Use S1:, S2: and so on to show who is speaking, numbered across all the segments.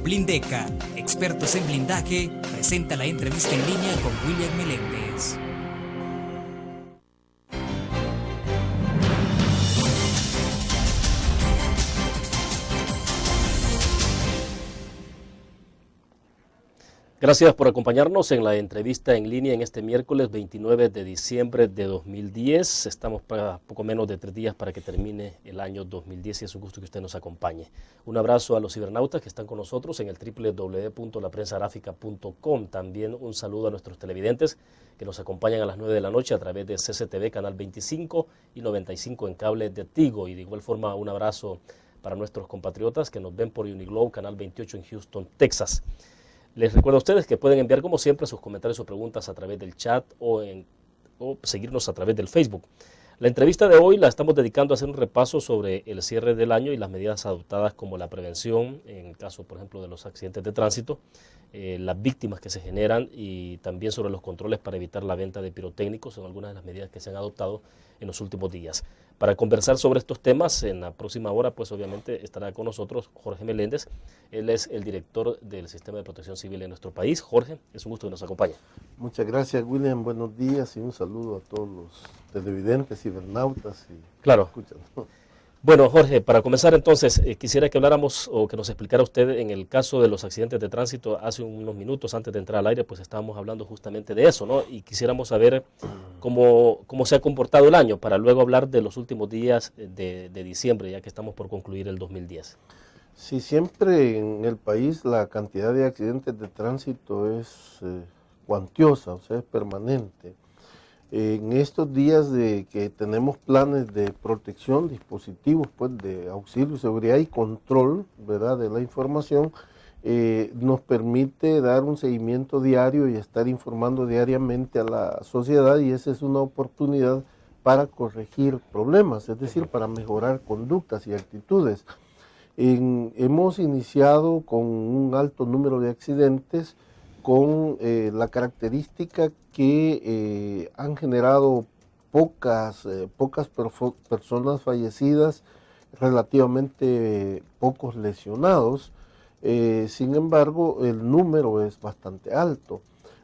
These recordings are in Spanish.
S1: Blindeca, expertos en blindaje, presenta la entrevista en línea con William Meléndez.
S2: Gracias por acompañarnos en la entrevista en línea en este miércoles 29 de diciembre de 2010. Estamos para poco menos de 3 días para que termine el año 2010 y es un gusto que usted nos acompañe. Un abrazo a los cibernautas que están con nosotros en el www.laprensagráfica.com. También un saludo a nuestros televidentes que nos acompañan a las 9 de la noche a través de CCTV Canal 25 y 95 en cable de Tigo. Y de igual forma un abrazo para nuestros compatriotas que nos ven por Uniglobe Canal 28 en Houston, Texas. Les recuerdo a ustedes que pueden enviar como siempre sus comentarios o preguntas a través del chat o seguirnos a través del Facebook. La entrevista de hoy la estamos dedicando a hacer un repaso sobre el cierre del año y las medidas adoptadas como la prevención, en el caso por ejemplo de los accidentes de tránsito, las víctimas que se generan y también sobre los controles para evitar la venta de pirotécnicos, son algunas de las medidas que se han adoptado en los últimos días. Para conversar sobre estos temas, en la próxima hora, pues obviamente estará con nosotros Jorge Meléndez. Él es el director del Sistema de Protección Civil en nuestro país. Jorge, es un gusto que nos acompañe.
S3: Muchas gracias, William. Buenos días y un saludo a todos los televidentes, cibernautas y
S2: claro.
S3: Escuchan.
S2: Bueno, Jorge, para comenzar entonces, quisiera que habláramos o que nos explicara usted en el caso de los accidentes de tránsito. Hace unos minutos antes de entrar al aire, pues estábamos hablando justamente de eso, ¿no? Y quisiéramos saber cómo se ha comportado el año para luego hablar de los últimos días de diciembre, ya que estamos por concluir el 2010.
S3: Sí, siempre en el país la cantidad de accidentes de tránsito es cuantiosa, o sea, es permanente. En estos días de que tenemos planes de protección, dispositivos pues, de auxilio, seguridad y control, ¿verdad?, de la información, nos permite dar un seguimiento diario y estar informando diariamente a la sociedad, y esa es una oportunidad para corregir problemas, es decir, para mejorar conductas y actitudes. Hemos iniciado con un alto número de accidentes, con la característica que han generado pocas personas fallecidas, relativamente pocos lesionados. Sin embargo, el número es bastante alto.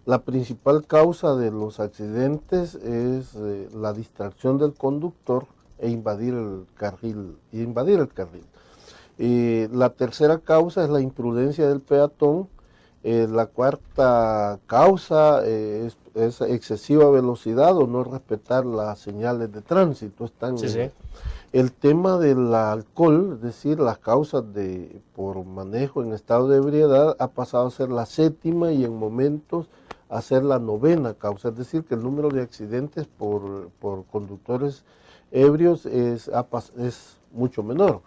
S3: La principal causa de los accidentes es la distracción del conductor e invadir el carril. La tercera causa es la imprudencia del peatón. La cuarta causa es excesiva velocidad o no respetar las señales de tránsito.
S2: Sí.
S3: El tema del alcohol, es decir, las causas por manejo en estado de ebriedad, ha pasado a ser la séptima y en momentos a ser la novena causa. Es decir, que el número de accidentes por conductores ebrios es mucho menor.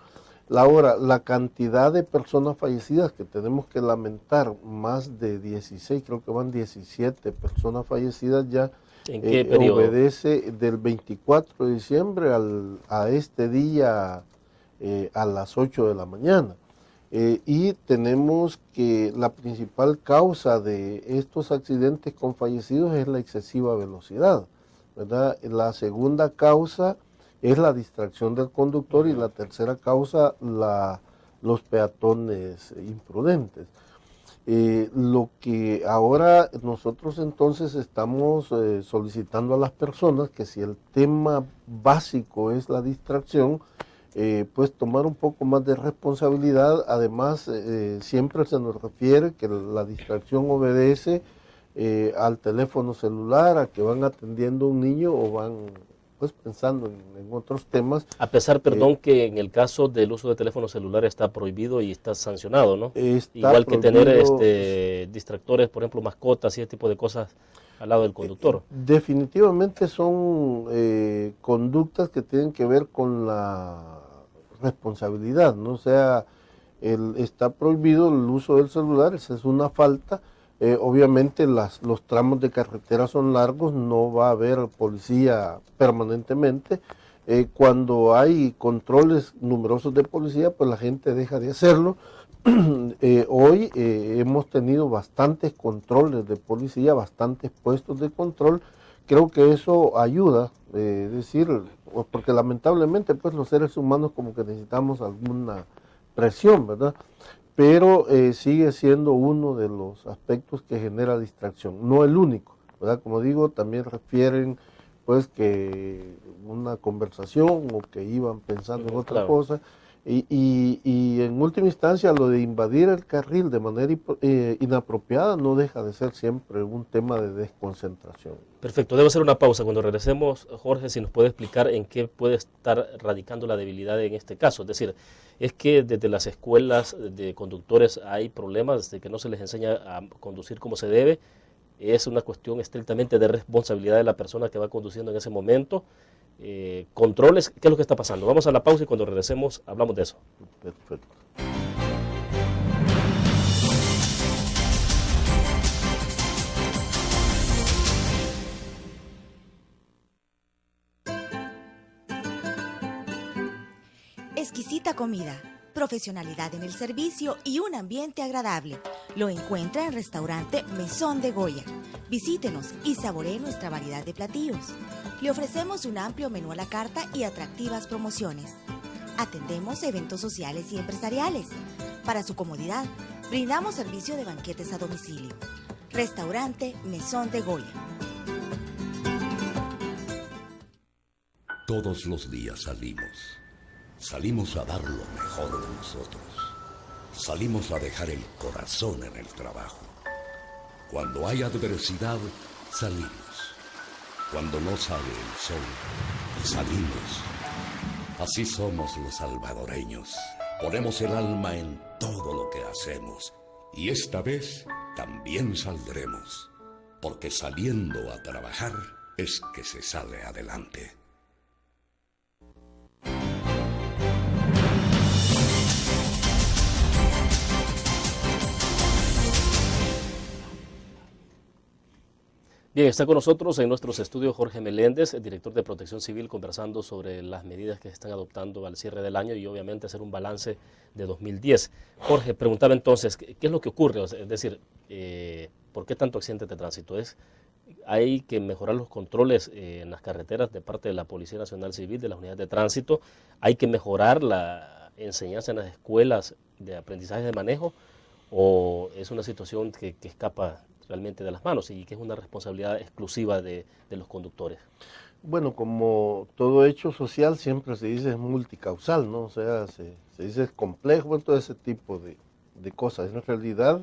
S3: Ahora, la cantidad de personas fallecidas que tenemos que lamentar, más de 16, creo que van 17 personas fallecidas ya,
S2: ¿en qué periodo?
S3: Obedece del 24 de diciembre a este día a las 8 de la mañana. Y tenemos que la principal causa de estos accidentes con fallecidos es la excesiva velocidad, ¿verdad? La segunda causa es la distracción del conductor y la tercera causa, los peatones imprudentes. Lo que ahora nosotros entonces estamos solicitando a las personas que si el tema básico es la distracción, pues tomar un poco más de responsabilidad. Además, siempre se nos refiere que la distracción obedece al teléfono celular, a que van atendiendo a un niño o van pues pensando en otros temas.
S2: A pesar, que en el caso del uso de teléfono celular está prohibido y está sancionado, ¿no? Igual que tener distractores, por ejemplo, mascotas y ese tipo de cosas al lado del conductor.
S3: Definitivamente son conductas que tienen que ver con la responsabilidad, ¿no? O sea, está prohibido el uso del celular, esa es una falta. Obviamente los tramos de carretera son largos, no va a haber policía permanentemente. Cuando hay controles numerosos de policía, pues la gente deja de hacerlo. Hoy hemos tenido bastantes controles de policía, bastantes puestos de control. Creo que eso ayuda, es decir, porque lamentablemente pues los seres humanos como que necesitamos alguna presión, ¿verdad? pero sigue siendo uno de los aspectos que genera distracción, no el único, ¿verdad? Como digo, también refieren pues que una conversación o que iban pensando en otra cosa, y en última instancia lo de invadir el carril de manera inapropiada no deja de ser siempre un tema de desconcentración.
S2: Perfecto, debo hacer una pausa. Cuando regresemos, Jorge, si nos puede explicar en qué puede estar radicando la debilidad en este caso. Es decir, es que desde las escuelas de conductores hay problemas de que no se les enseña a conducir como se debe. Es una cuestión estrictamente de responsabilidad de la persona que va conduciendo en ese momento. Controles, ¿qué es lo que está pasando? Vamos a la pausa y cuando regresemos hablamos de eso.
S3: Perfecto.
S4: Exquisita comida, profesionalidad en el servicio y un ambiente agradable. Lo encuentra en Restaurante Mesón de Goya. Visítenos y saboree nuestra variedad de platillos. Le ofrecemos un amplio menú a la carta y atractivas promociones. Atendemos eventos sociales y empresariales. Para su comodidad, brindamos servicio de banquetes a domicilio. Restaurante Mesón de Goya.
S5: Todos los días salimos. Salimos a dar lo mejor de nosotros. Salimos a dejar el corazón en el trabajo. Cuando hay adversidad, salimos. Cuando no sale el sol, salimos. Así somos los salvadoreños. Ponemos el alma en todo lo que hacemos. Y esta vez también saldremos. Porque saliendo a trabajar es que se sale adelante.
S2: Bien, está con nosotros en nuestros estudios Jorge Meléndez, el director de Protección Civil, conversando sobre las medidas que se están adoptando al cierre del año y obviamente hacer un balance de 2010. Jorge, preguntaba entonces, ¿qué es lo que ocurre? Es decir, ¿por qué tanto accidente de tránsito? Hay que mejorar los controles en las carreteras de parte de la Policía Nacional Civil, de las unidades de tránsito. Hay que mejorar la enseñanza en las escuelas de aprendizaje de manejo, o es una situación que escapa realmente de las manos y que es una responsabilidad exclusiva de los conductores.
S3: Bueno, como todo hecho social siempre se dice es multicausal, ¿no? O sea, se dice es complejo, todo ese tipo de cosas. En realidad,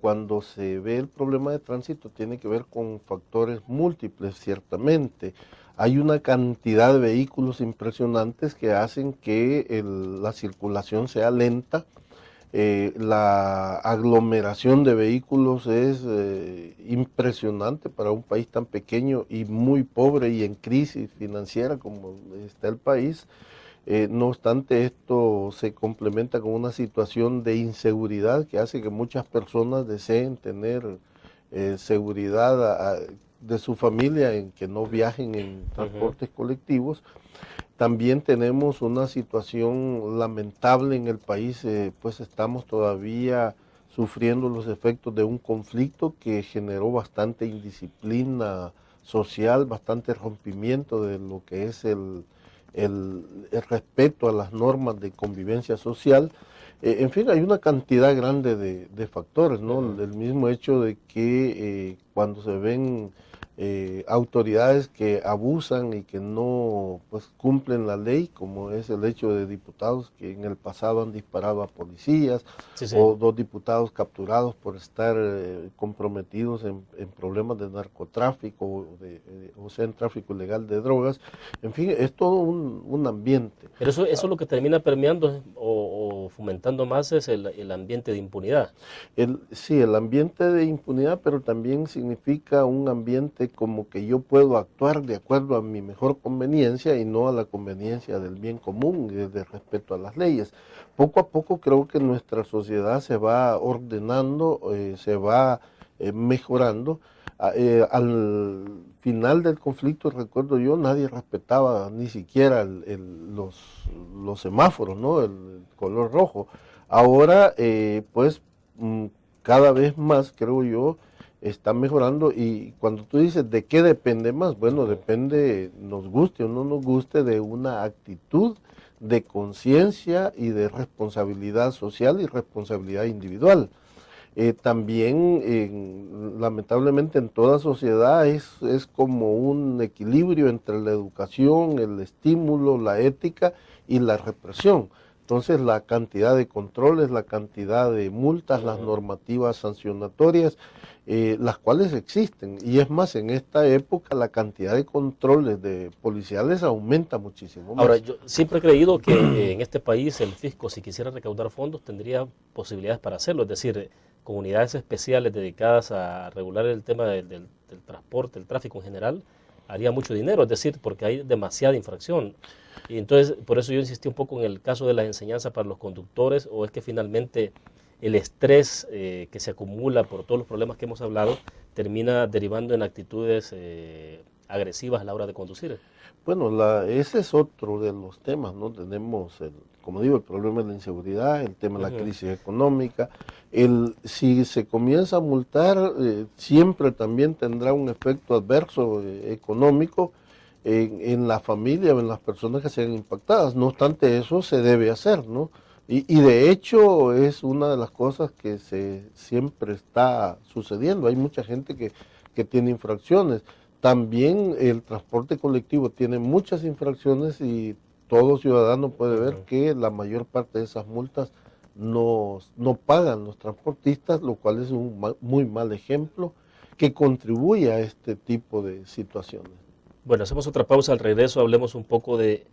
S3: cuando se ve el problema de tránsito tiene que ver con factores múltiples, ciertamente. Hay una cantidad de vehículos impresionantes que hacen que la circulación sea lenta. La aglomeración de vehículos es impresionante para un país tan pequeño y muy pobre y en crisis financiera como está el país. No obstante, esto se complementa con una situación de inseguridad que hace que muchas personas deseen tener seguridad de su familia, en que no viajen en transportes colectivos. También tenemos una situación lamentable en el país, pues estamos todavía sufriendo los efectos de un conflicto que generó bastante indisciplina social, bastante rompimiento de lo que es el respeto a las normas de convivencia social. En fin, hay una cantidad grande de factores, ¿no? El mismo hecho de que cuando se ven autoridades que abusan y que no pues cumplen la ley, como es el hecho de diputados que en el pasado han disparado a policías, o 2 diputados capturados por estar comprometidos en problemas de narcotráfico o sea en tráfico ilegal de drogas. En fin, es todo un ambiente.
S2: Pero eso lo que termina permeando o fomentando más es el ambiente de impunidad.
S3: Sí, el ambiente de impunidad, pero también significa un ambiente como que yo puedo actuar de acuerdo a mi mejor conveniencia y no a la conveniencia del bien común y de respeto a las leyes. Poco a poco creo que nuestra sociedad se va ordenando, se va mejorando. Al final del conflicto, recuerdo yo, nadie respetaba ni siquiera los semáforos, ¿no? El color rojo. Ahora, pues, cada vez más, creo yo, está mejorando. Y cuando tú dices de qué depende más, bueno, depende, nos guste o no nos guste, de una actitud de conciencia y de responsabilidad social y responsabilidad individual. También, lamentablemente, en toda sociedad es como un equilibrio entre la educación, el estímulo, la ética y la represión. Entonces, la cantidad de controles, la cantidad de multas, las normativas sancionatorias, las cuales existen. Y es más, en esta época la cantidad de controles de policiales aumenta muchísimo más.
S2: Ahora, yo siempre he creído que en este país el fisco, si quisiera recaudar fondos, tendría posibilidades para hacerlo. Es decir, comunidades especiales dedicadas a regular el tema del transporte, el tráfico en general, haría mucho dinero, es decir, porque hay demasiada infracción. Y entonces, por eso yo insistí un poco en el caso de la enseñanza para los conductores, o es que finalmente el estrés que se acumula por todos los problemas que hemos hablado termina derivando en actitudes agresivas a la hora de conducir.
S3: Bueno, ese es otro de los temas, ¿no? Tenemos, como digo, el problema de la inseguridad, el tema de la crisis económica. Si se comienza a multar, siempre también tendrá un efecto adverso económico en la familia o en las personas que sean impactadas. No obstante, eso se debe hacer, ¿no? Y de hecho es una de las cosas que siempre está sucediendo. Hay mucha gente que tiene infracciones. También el transporte colectivo tiene muchas infracciones y todo ciudadano puede ver que la mayor parte de esas multas no pagan los transportistas, lo cual es un muy mal ejemplo que contribuye a este tipo de situaciones.
S2: Bueno, hacemos otra pausa, al regreso hablemos un poco de...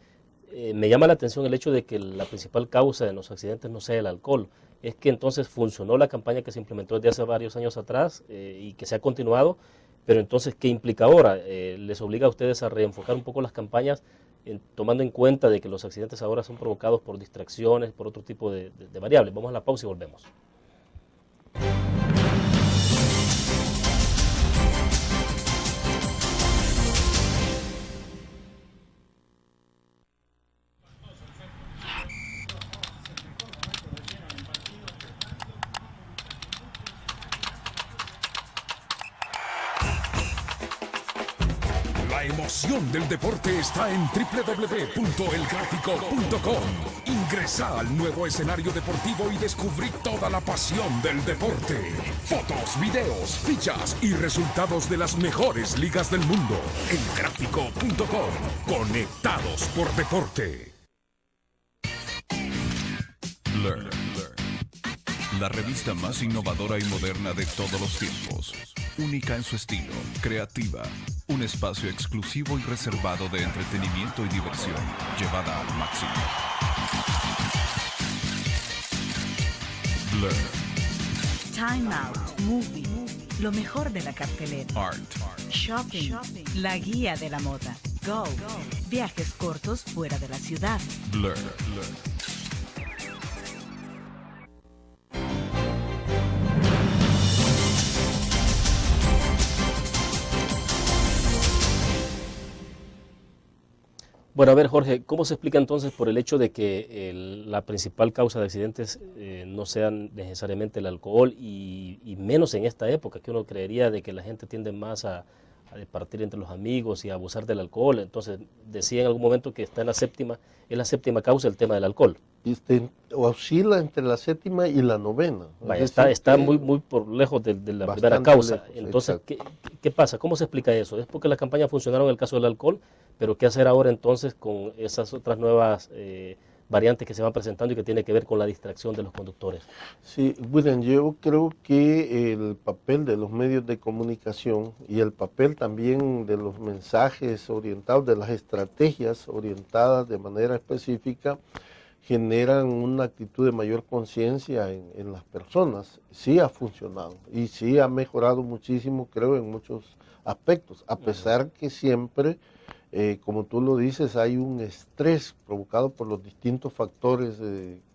S2: me llama la atención el hecho de que la principal causa de los accidentes no sea el alcohol. Es que entonces funcionó la campaña que se implementó desde hace varios años atrás y que se ha continuado, pero entonces, ¿qué implica ahora? ¿Les obliga a ustedes a reenfocar un poco las campañas tomando en cuenta de que los accidentes ahora son provocados por distracciones, por otro tipo de variables? Vamos a la pausa y volvemos.
S6: La emoción del deporte está en www.elgráfico.com. Ingresa al nuevo escenario deportivo y descubrí toda la pasión del deporte. Fotos, videos, fichas y resultados de las mejores ligas del mundo. Elgráfico.com. Conectados por deporte.
S7: Learn. La revista más innovadora y moderna de todos los tiempos. Única en su estilo, creativa. Un espacio exclusivo y reservado de entretenimiento y diversión, llevada al máximo. Blur.
S8: Time Out, Movie, lo mejor de la cartelera.
S7: Art.
S8: Shopping, la guía de la moda. Go, viajes cortos fuera de la ciudad.
S7: Blur.
S2: Bueno, a ver, Jorge, ¿cómo se explica entonces por el hecho de que la principal causa de accidentes no sean necesariamente el alcohol y menos en esta época, que uno creería de que la gente tiende más a partir entre los amigos y a abusar del alcohol? Entonces, decía en algún momento que es la séptima causa el tema del alcohol.
S3: Oscila entre la séptima y la novena.
S2: Vaya, está muy por lejos de la primera causa.
S3: Lejos,
S2: entonces, ¿qué pasa? ¿Cómo se explica eso? Es porque las campañas funcionaron en el caso del alcohol, pero ¿qué hacer ahora entonces con esas otras nuevas variantes que se van presentando y que tiene que ver con la distracción de los conductores?
S3: Sí, William, yo creo que el papel de los medios de comunicación y el papel también de los mensajes orientados, de las estrategias orientadas de manera específica, generan una actitud de mayor conciencia en las personas. Sí ha funcionado y sí ha mejorado muchísimo, creo, en muchos aspectos, a pesar que siempre, como tú lo dices, hay un estrés provocado por los distintos factores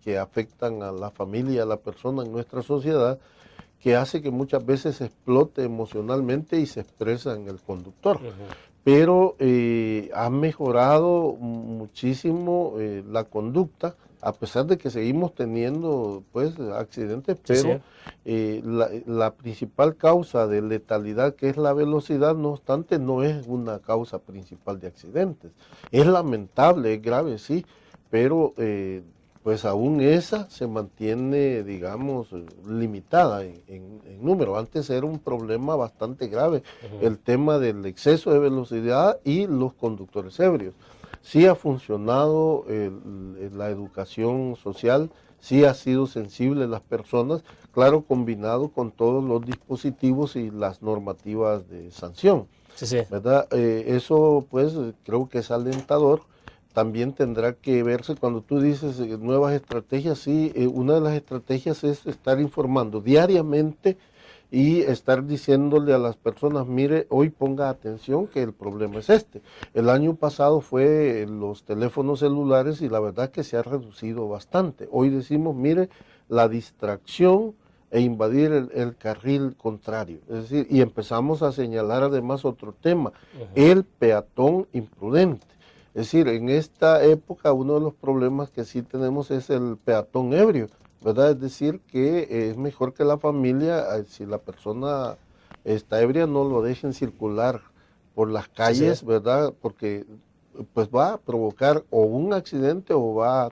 S3: que afectan a la familia y a la persona en nuestra sociedad, que hace que muchas veces explote emocionalmente y se expresa en el conductor. Pero ha mejorado muchísimo la conducta, a pesar de que seguimos teniendo pues accidentes, pero la principal causa de letalidad, que es la velocidad, no obstante, no es una causa principal de accidentes. Es lamentable, es grave, sí, pero pues aún esa se mantiene, digamos, limitada en número. Antes era un problema bastante grave, el tema del exceso de velocidad y los conductores ebrios. Sí ha funcionado la educación social, sí ha sido sensible las personas, claro, combinado con todos los dispositivos y las normativas de sanción.
S2: Sí.
S3: ¿Verdad? Eso pues creo que es alentador. También tendrá que verse cuando tú dices nuevas estrategias, sí, una de las estrategias es estar informando diariamente y estar diciéndole a las personas, mire, hoy ponga atención que el problema es este. El año pasado fue los teléfonos celulares y la verdad que se ha reducido bastante. Hoy decimos, mire, la distracción e invadir el carril contrario. Es decir, y empezamos a señalar además otro tema, el peatón imprudente. Es decir, en esta época uno de los problemas que sí tenemos es el peatón ebrio, ¿verdad? Es decir, que es mejor que la familia, si la persona está ebria, no lo dejen circular por las calles, ¿verdad? Porque pues va a provocar o un accidente o va a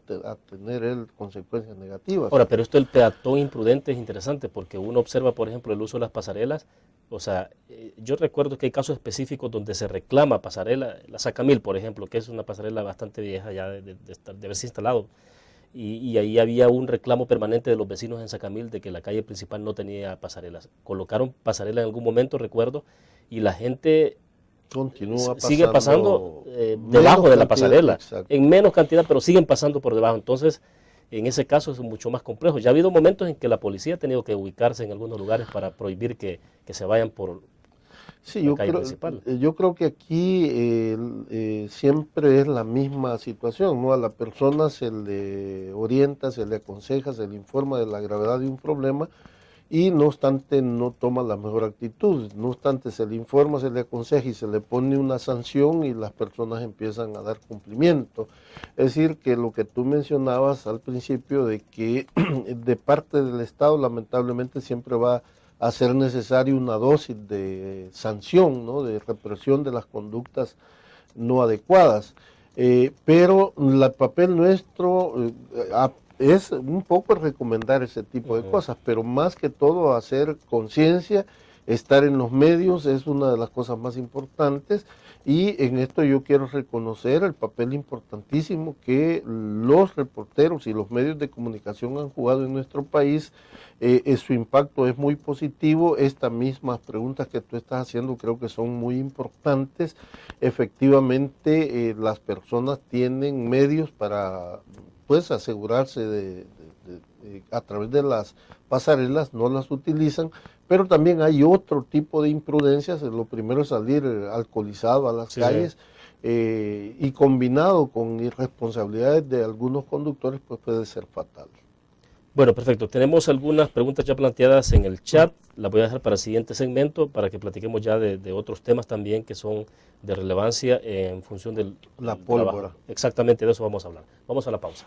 S3: tener él consecuencias negativas.
S2: Ahora, pero esto del peatón imprudente es interesante porque uno observa, por ejemplo, el uso de las pasarelas. O sea, yo recuerdo que hay casos específicos donde se reclama pasarela, la Sacamil, por ejemplo, que es una pasarela bastante vieja ya de haberse instalado. Y ahí había un reclamo permanente de los vecinos en Sacamil de que la calle principal no tenía pasarelas. Colocaron pasarela en algún momento, recuerdo, y la gente sigue pasando debajo de la pasarela, exacto, en menos cantidad, pero siguen pasando por debajo. Entonces, en ese caso es mucho más complejo. Ya ha habido momentos en que la policía ha tenido que ubicarse en algunos lugares para prohibir que se vayan por la calle principal.
S3: Yo creo que aquí siempre es la misma situación, ¿no? A la persona se le orienta, se le aconseja, se le informa de la gravedad de un problema y no obstante no toma la mejor actitud, no obstante se le informa, se le aconseja y se le pone una sanción y las personas empiezan a dar cumplimiento. Es decir, que lo que tú mencionabas al principio de que de parte del Estado lamentablemente siempre va a ser necesario una dosis de sanción, ¿no? De represión de las conductas no adecuadas. Pero el papel nuestro es un poco recomendar ese tipo de cosas, pero más que todo hacer conciencia, estar en los medios es una de las cosas más importantes y en esto yo quiero reconocer el papel importantísimo que los reporteros y los medios de comunicación han jugado en nuestro país. Su impacto es muy positivo. Estas mismas preguntas que tú estás haciendo creo que son muy importantes. Efectivamente, las personas tienen medios para pues asegurarse a través de las pasarelas, no las utilizan, pero también hay otro tipo de imprudencias. Lo primero es salir alcoholizado a las calles y combinado con irresponsabilidades de algunos conductores pues puede ser fatal.
S2: Bueno, perfecto. Tenemos algunas preguntas ya planteadas en el chat. Las voy a dejar para el siguiente segmento para que platiquemos ya de otros temas también que son de relevancia en función de
S3: la pólvora.
S2: Trabajo. Exactamente, de eso vamos a hablar. Vamos a la pausa.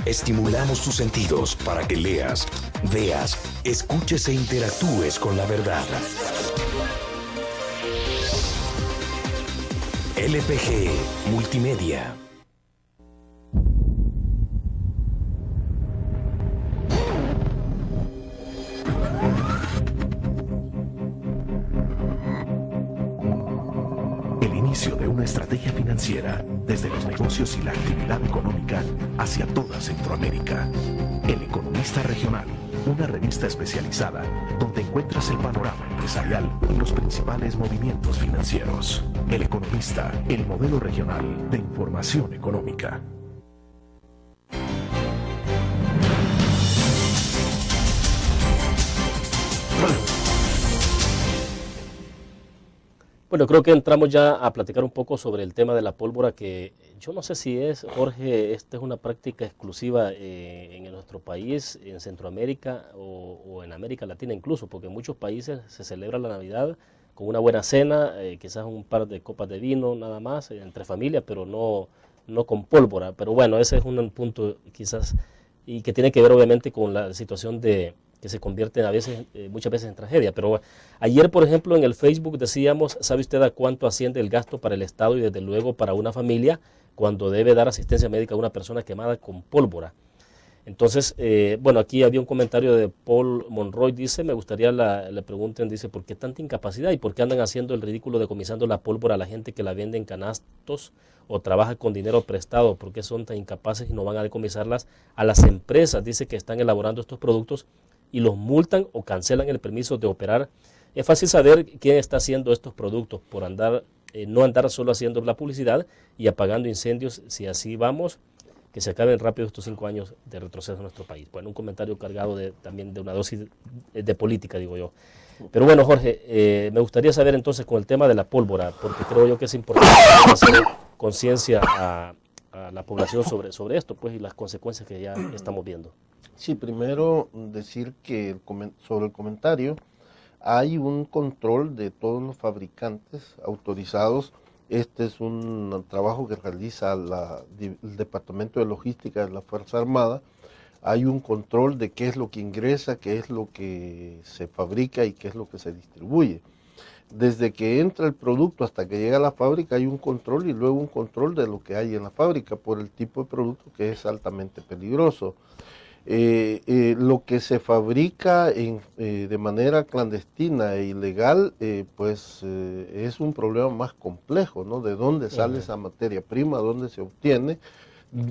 S5: Estimulamos tus sentidos para que leas, veas, escuches e interactúes con la verdad. LPG Multimedia. El inicio de una estrategia financiera desde los negocios y la actividad económica hacia toda Centroamérica. El Economista Regional, una revista especializada donde encuentras el panorama empresarial y los principales movimientos financieros. El Economista, el modelo regional de información económica.
S2: Bueno, creo que entramos ya a platicar un poco sobre el tema de la pólvora, que yo no sé si es, Jorge, esta es una práctica exclusiva en nuestro país, en Centroamérica o en América Latina incluso, porque en muchos países se celebra la Navidad con una buena cena, quizás un par de copas de vino nada más, entre familias, pero no con pólvora. Pero bueno, ese es un punto quizás, y que tiene que ver obviamente con la situación de que se convierten a veces, muchas veces en tragedia. Pero ayer, por ejemplo, en el Facebook decíamos, ¿sabe usted a cuánto asciende el gasto para el Estado y desde luego para una familia cuando debe dar asistencia médica a una persona quemada con pólvora? Entonces, bueno, aquí había un comentario de Paul Monroy, dice, me gustaría le pregunten, dice, ¿por qué tanta incapacidad y por qué andan haciendo el ridículo decomisando la pólvora a la gente que la vende en canastos o trabaja con dinero prestado? ¿Por qué son tan incapaces y no van a decomisarlas a las empresas? Dice que están elaborando estos productos y los multan o cancelan el permiso de operar. Es fácil saber quién está haciendo estos productos por no andar solo haciendo la publicidad y apagando incendios. Si así vamos, que se acaben rápido estos 5 años de retroceso en nuestro país. Bueno, un comentario cargado también de una dosis de política, digo yo. Pero bueno, Jorge, me gustaría saber entonces con el tema de la pólvora, porque creo yo que es importante hacer conciencia a la población sobre esto, pues, y las consecuencias que ya estamos viendo.
S3: Sí, primero decir que sobre el comentario, hay un control de todos los fabricantes autorizados. Este es un trabajo que realiza el Departamento de Logística de la Fuerza Armada. Hay un control de qué es lo que ingresa, qué es lo que se fabrica y qué es lo que se distribuye. Desde que entra el producto hasta que llega a la fábrica hay un control y luego un control de lo que hay en la fábrica por el tipo de producto que es altamente peligroso. Lo que se fabrica de manera clandestina e ilegal, es un problema más complejo, ¿no? ¿De dónde sale esa materia prima? ¿Dónde se obtiene?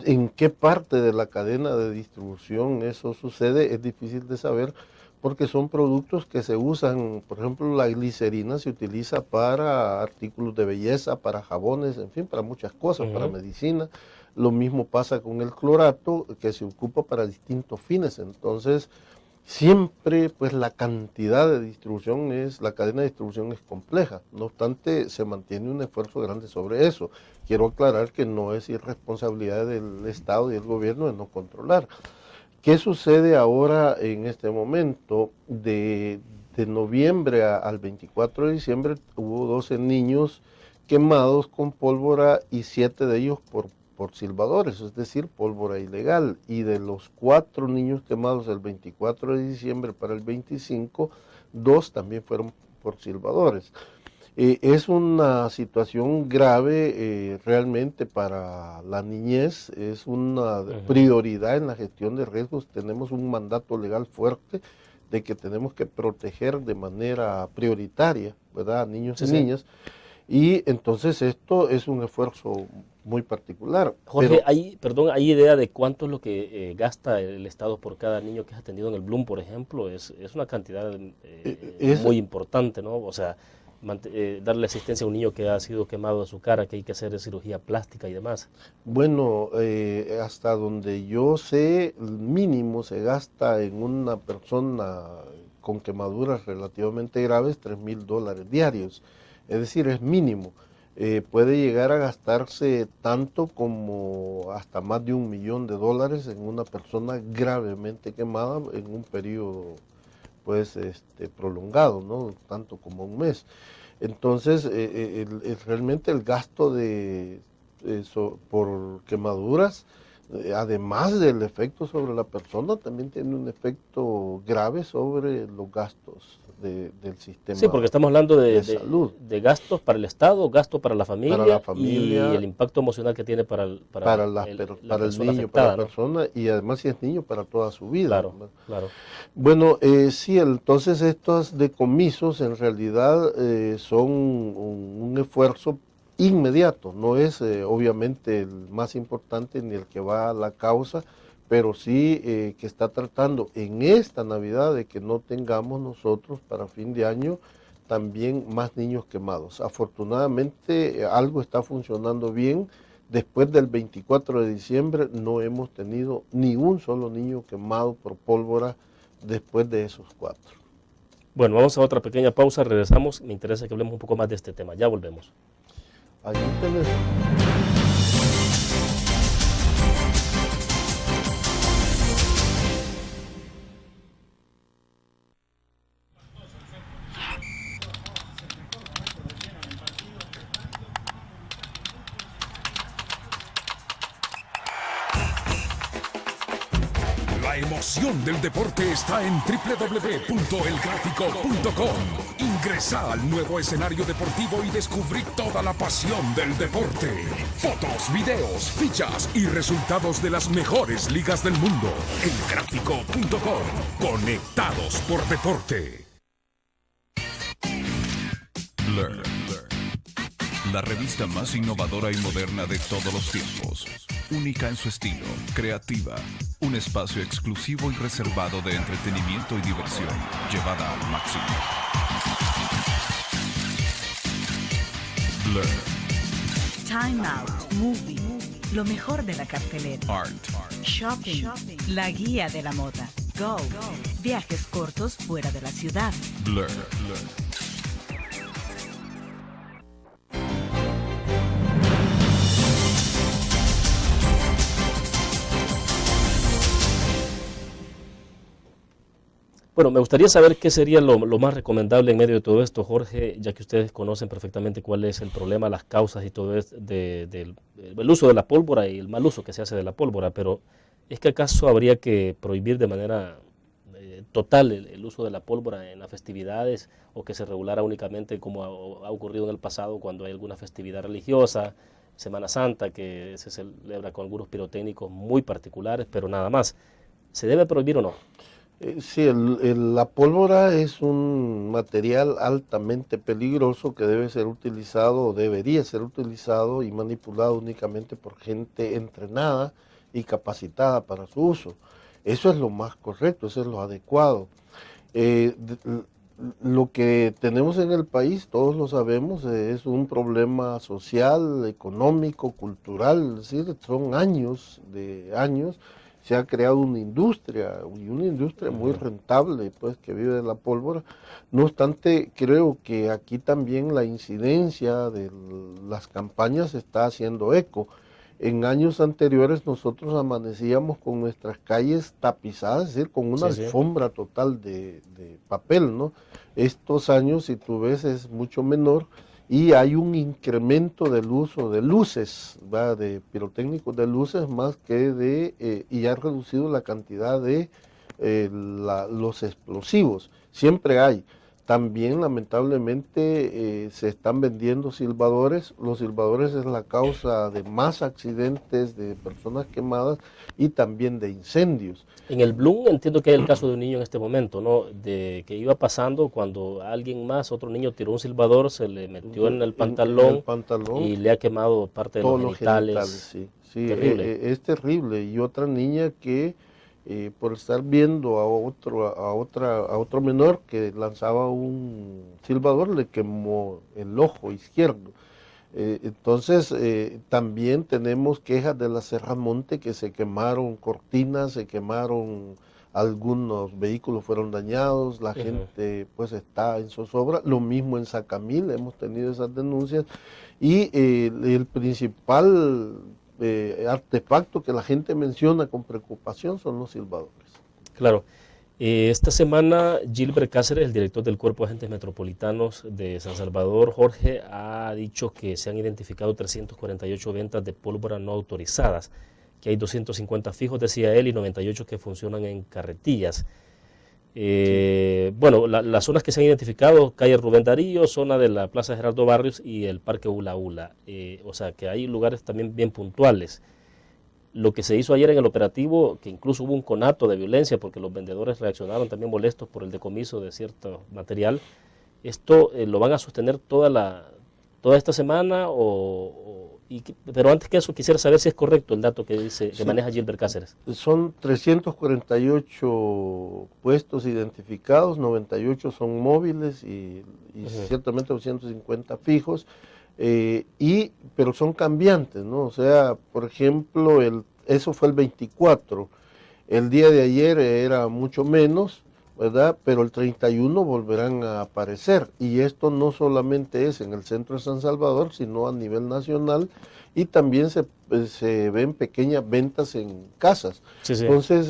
S3: ¿En qué parte de la cadena de distribución eso sucede? Es difícil de saber porque son productos que se usan, por ejemplo, la glicerina se utiliza para artículos de belleza, para jabones, en fin, para muchas cosas, para medicina. Lo mismo pasa con el clorato, que se ocupa para distintos fines. Entonces, siempre pues la cantidad de distribución la cadena de distribución es compleja. No obstante, se mantiene un esfuerzo grande sobre eso. Quiero aclarar que no es irresponsabilidad del Estado y del gobierno de no controlar. ¿Qué sucede ahora en este momento? De noviembre al 24 de diciembre hubo 12 niños quemados con pólvora y 7 de ellos por silbadores, es decir, pólvora ilegal. Y de los 4 niños quemados el 24 de diciembre para el 25, 2 también fueron por silbadores. Es una situación grave realmente para la niñez, es una prioridad en la gestión de riesgos. Tenemos un mandato legal fuerte de que tenemos que proteger de manera prioritaria, ¿verdad?, a niños y niñas. Y entonces esto es un esfuerzo muy particular.
S2: Jorge, ¿hay idea de cuánto es lo que gasta el Estado por cada niño que es atendido en el Bloom, por ejemplo? Es una cantidad muy importante, ¿no? O sea, darle asistencia a un niño que ha sido quemado de su cara, que hay que hacer cirugía plástica y demás.
S3: Bueno, hasta donde yo sé, el mínimo se gasta en una persona con quemaduras relativamente graves $3,000 diarios. Es decir, es mínimo. Puede llegar a gastarse tanto como hasta más de $1 millón en una persona gravemente quemada en un periodo prolongado, ¿no? Tanto como un mes. Entonces, realmente el gasto por quemaduras, además del efecto sobre la persona, también tiene un efecto grave sobre los gastos del sistema.
S2: Sí, porque estamos hablando de
S3: salud.
S2: De gastos para el Estado, gastos para la familia, y el impacto emocional que tiene para el niño,
S3: para la persona, y además si es niño, para toda su vida.
S2: Claro, claro.
S3: Bueno, sí, entonces estos decomisos en realidad son un esfuerzo inmediato, no es obviamente el más importante ni el que va a la causa, pero sí que está tratando en esta Navidad de que no tengamos nosotros para fin de año también más niños quemados. Afortunadamente algo está funcionando bien. Después del 24 de diciembre no hemos tenido ni un solo niño quemado por pólvora después de esos 4.
S2: Bueno, vamos a otra pequeña pausa, regresamos. Me interesa que hablemos un poco más de este tema. Ya volvemos.
S3: Allí tenés.
S6: La emoción del deporte está en www.elgráfico.com. Ingresa al nuevo escenario deportivo y descubrí toda la pasión del deporte. Fotos, videos, fichas y resultados de las mejores ligas del mundo. Elgráfico.com. Conectados por deporte.
S7: Blur. La revista más innovadora y moderna de todos los tiempos. Única en su estilo, creativa. Un espacio exclusivo y reservado de entretenimiento y diversión, llevada al máximo. Blur.
S8: Time Out, Movie, lo mejor de la cartelera.
S7: Art.
S8: Shopping, la guía de la moda. Go, viajes cortos fuera de la ciudad.
S7: Blur.
S2: Bueno, me gustaría saber qué sería lo más recomendable en medio de todo esto, Jorge, ya que ustedes conocen perfectamente cuál es el problema, las causas y todo esto del uso de la pólvora y el mal uso que se hace de la pólvora, pero ¿es que acaso habría que prohibir de manera total el uso de la pólvora en las festividades o que se regulara únicamente como ha ocurrido en el pasado cuando hay alguna festividad religiosa, Semana Santa, que se celebra con algunos pirotécnicos muy particulares, pero nada más? ¿Se debe prohibir o no?
S3: Sí, la pólvora es un material altamente peligroso que debe ser utilizado o debería ser utilizado y manipulado únicamente por gente entrenada y capacitada para su uso. Eso es lo más correcto, eso es lo adecuado. Lo que tenemos en el país, todos lo sabemos, es un problema social, económico, cultural, es decir, son años. Se ha creado una industria, y una industria muy rentable, pues, que vive de la pólvora. No obstante, creo que aquí también la incidencia de las campañas está haciendo eco. En años anteriores nosotros amanecíamos con nuestras calles tapizadas, es decir, con una alfombra total de papel, ¿no? Estos años, si tú ves, es mucho menor. Y hay un incremento del uso de luces, ¿va? De pirotécnicos de luces más que y ha reducido la cantidad de los explosivos. Siempre hay. También lamentablemente se están vendiendo silbadores. Los silbadores es la causa de más accidentes, de personas quemadas y también de incendios.
S2: En el Bloom entiendo que hay el caso de un niño en este momento, ¿no? De que iba pasando cuando alguien más, otro niño tiró un silbador, se le metió en el pantalón, y le ha quemado parte de los genitales.
S3: Sí, terrible. Es terrible. Y otra niña que por estar viendo a otro menor que lanzaba un silbador le quemó el ojo izquierdo. Entonces también tenemos quejas de la Serramonte que se quemaron cortinas, se quemaron algunos vehículos, fueron dañados, la gente pues está en zozobra. Lo mismo en Sacamil, hemos tenido esas denuncias y el principal artefacto que la gente menciona con preocupación son los silbadores.
S2: Claro. Esta semana Gilbert Cáceres, el director del Cuerpo de Agentes Metropolitanos de San Salvador, Jorge, ha dicho que se han identificado 348 ventas de pólvora no autorizadas, que hay 250 fijos, decía él, y 98 que funcionan en carretillas. Bueno, las zonas que se han identificado, calle Rubén Darío, zona de la Plaza Gerardo Barrios y el Parque Ula Ula. O sea que hay lugares también bien puntuales. Lo que se hizo ayer en el operativo, que incluso hubo un conato de violencia porque los vendedores reaccionaron también molestos por el decomiso de cierto material, ¿esto lo van a sostener toda esta semana? Pero antes que eso quisiera saber si es correcto el dato que dice que maneja Gilbert Cáceres.
S3: Son 348 puestos identificados, 98 son móviles y ciertamente 250 fijos. Pero son cambiantes, ¿no? O sea, por ejemplo, eso fue el 24, el día de ayer era mucho menos, ¿verdad? Pero el 31 volverán a aparecer. Y esto no solamente es en el centro de San Salvador, sino a nivel nacional, y también se ven pequeñas ventas en casas.
S2: Sí, sí.
S3: Entonces,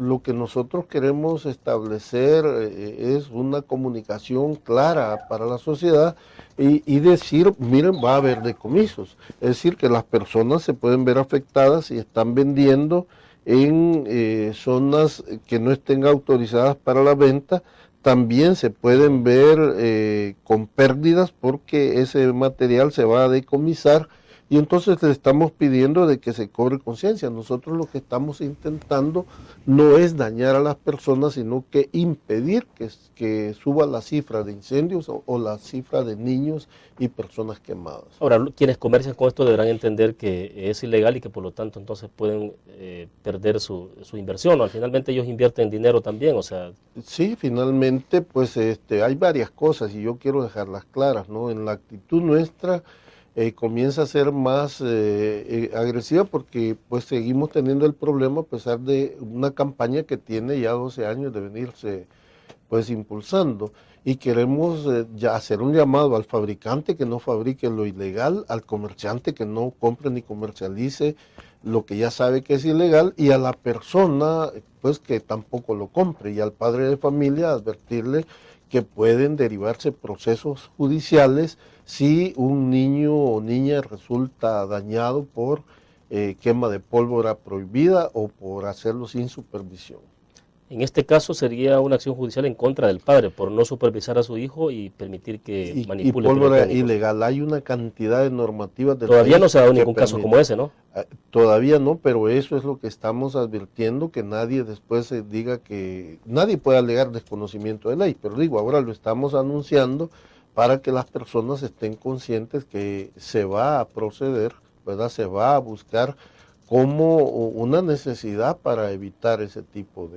S3: lo que nosotros queremos establecer es una comunicación clara para la sociedad y decir, miren, va a haber decomisos. Es decir, que las personas se pueden ver afectadas y están vendiendo en zonas que no estén autorizadas para la venta. También se pueden ver con pérdidas porque ese material se va a decomisar. Y entonces le estamos pidiendo de que se cobre conciencia. Nosotros lo que estamos intentando no es dañar a las personas, sino que impedir que suba la cifra de incendios o la cifra de niños y personas quemadas.
S2: Ahora, quienes comercian con esto deberán entender que es ilegal y que por lo tanto entonces pueden perder su inversión, ¿no? Finalmente ellos invierten dinero también, o sea...
S3: Sí, finalmente pues hay varias cosas y yo quiero dejarlas claras, ¿no? En la actitud nuestra... comienza a ser más agresiva porque pues seguimos teniendo el problema a pesar de una campaña que tiene ya 12 años de venirse pues impulsando, y queremos ya hacer un llamado al fabricante que no fabrique lo ilegal, al comerciante que no compre ni comercialice lo que ya sabe que es ilegal, y a la persona pues que tampoco lo compre, y al padre de familia advertirle que pueden derivarse procesos judiciales si un niño o niña resulta dañado por quema de pólvora prohibida o por hacerlo sin supervisión.
S2: En este caso sería una acción judicial en contra del padre por no supervisar a su hijo y permitir que manipule
S3: y pólvora
S2: pirotécnicos.
S3: Ilegal. Hay una cantidad de normativas del
S2: Todavía
S3: país
S2: no se ha dado
S3: que
S2: ningún caso
S3: permite.
S2: como ese, ¿no?
S3: Todavía no, pero eso es lo que estamos advirtiendo, que nadie después diga que... Nadie puede alegar desconocimiento de ley, pero digo, ahora lo estamos anunciando para que las personas estén conscientes que se va a proceder, ¿verdad? Se va a buscar como una necesidad para evitar ese tipo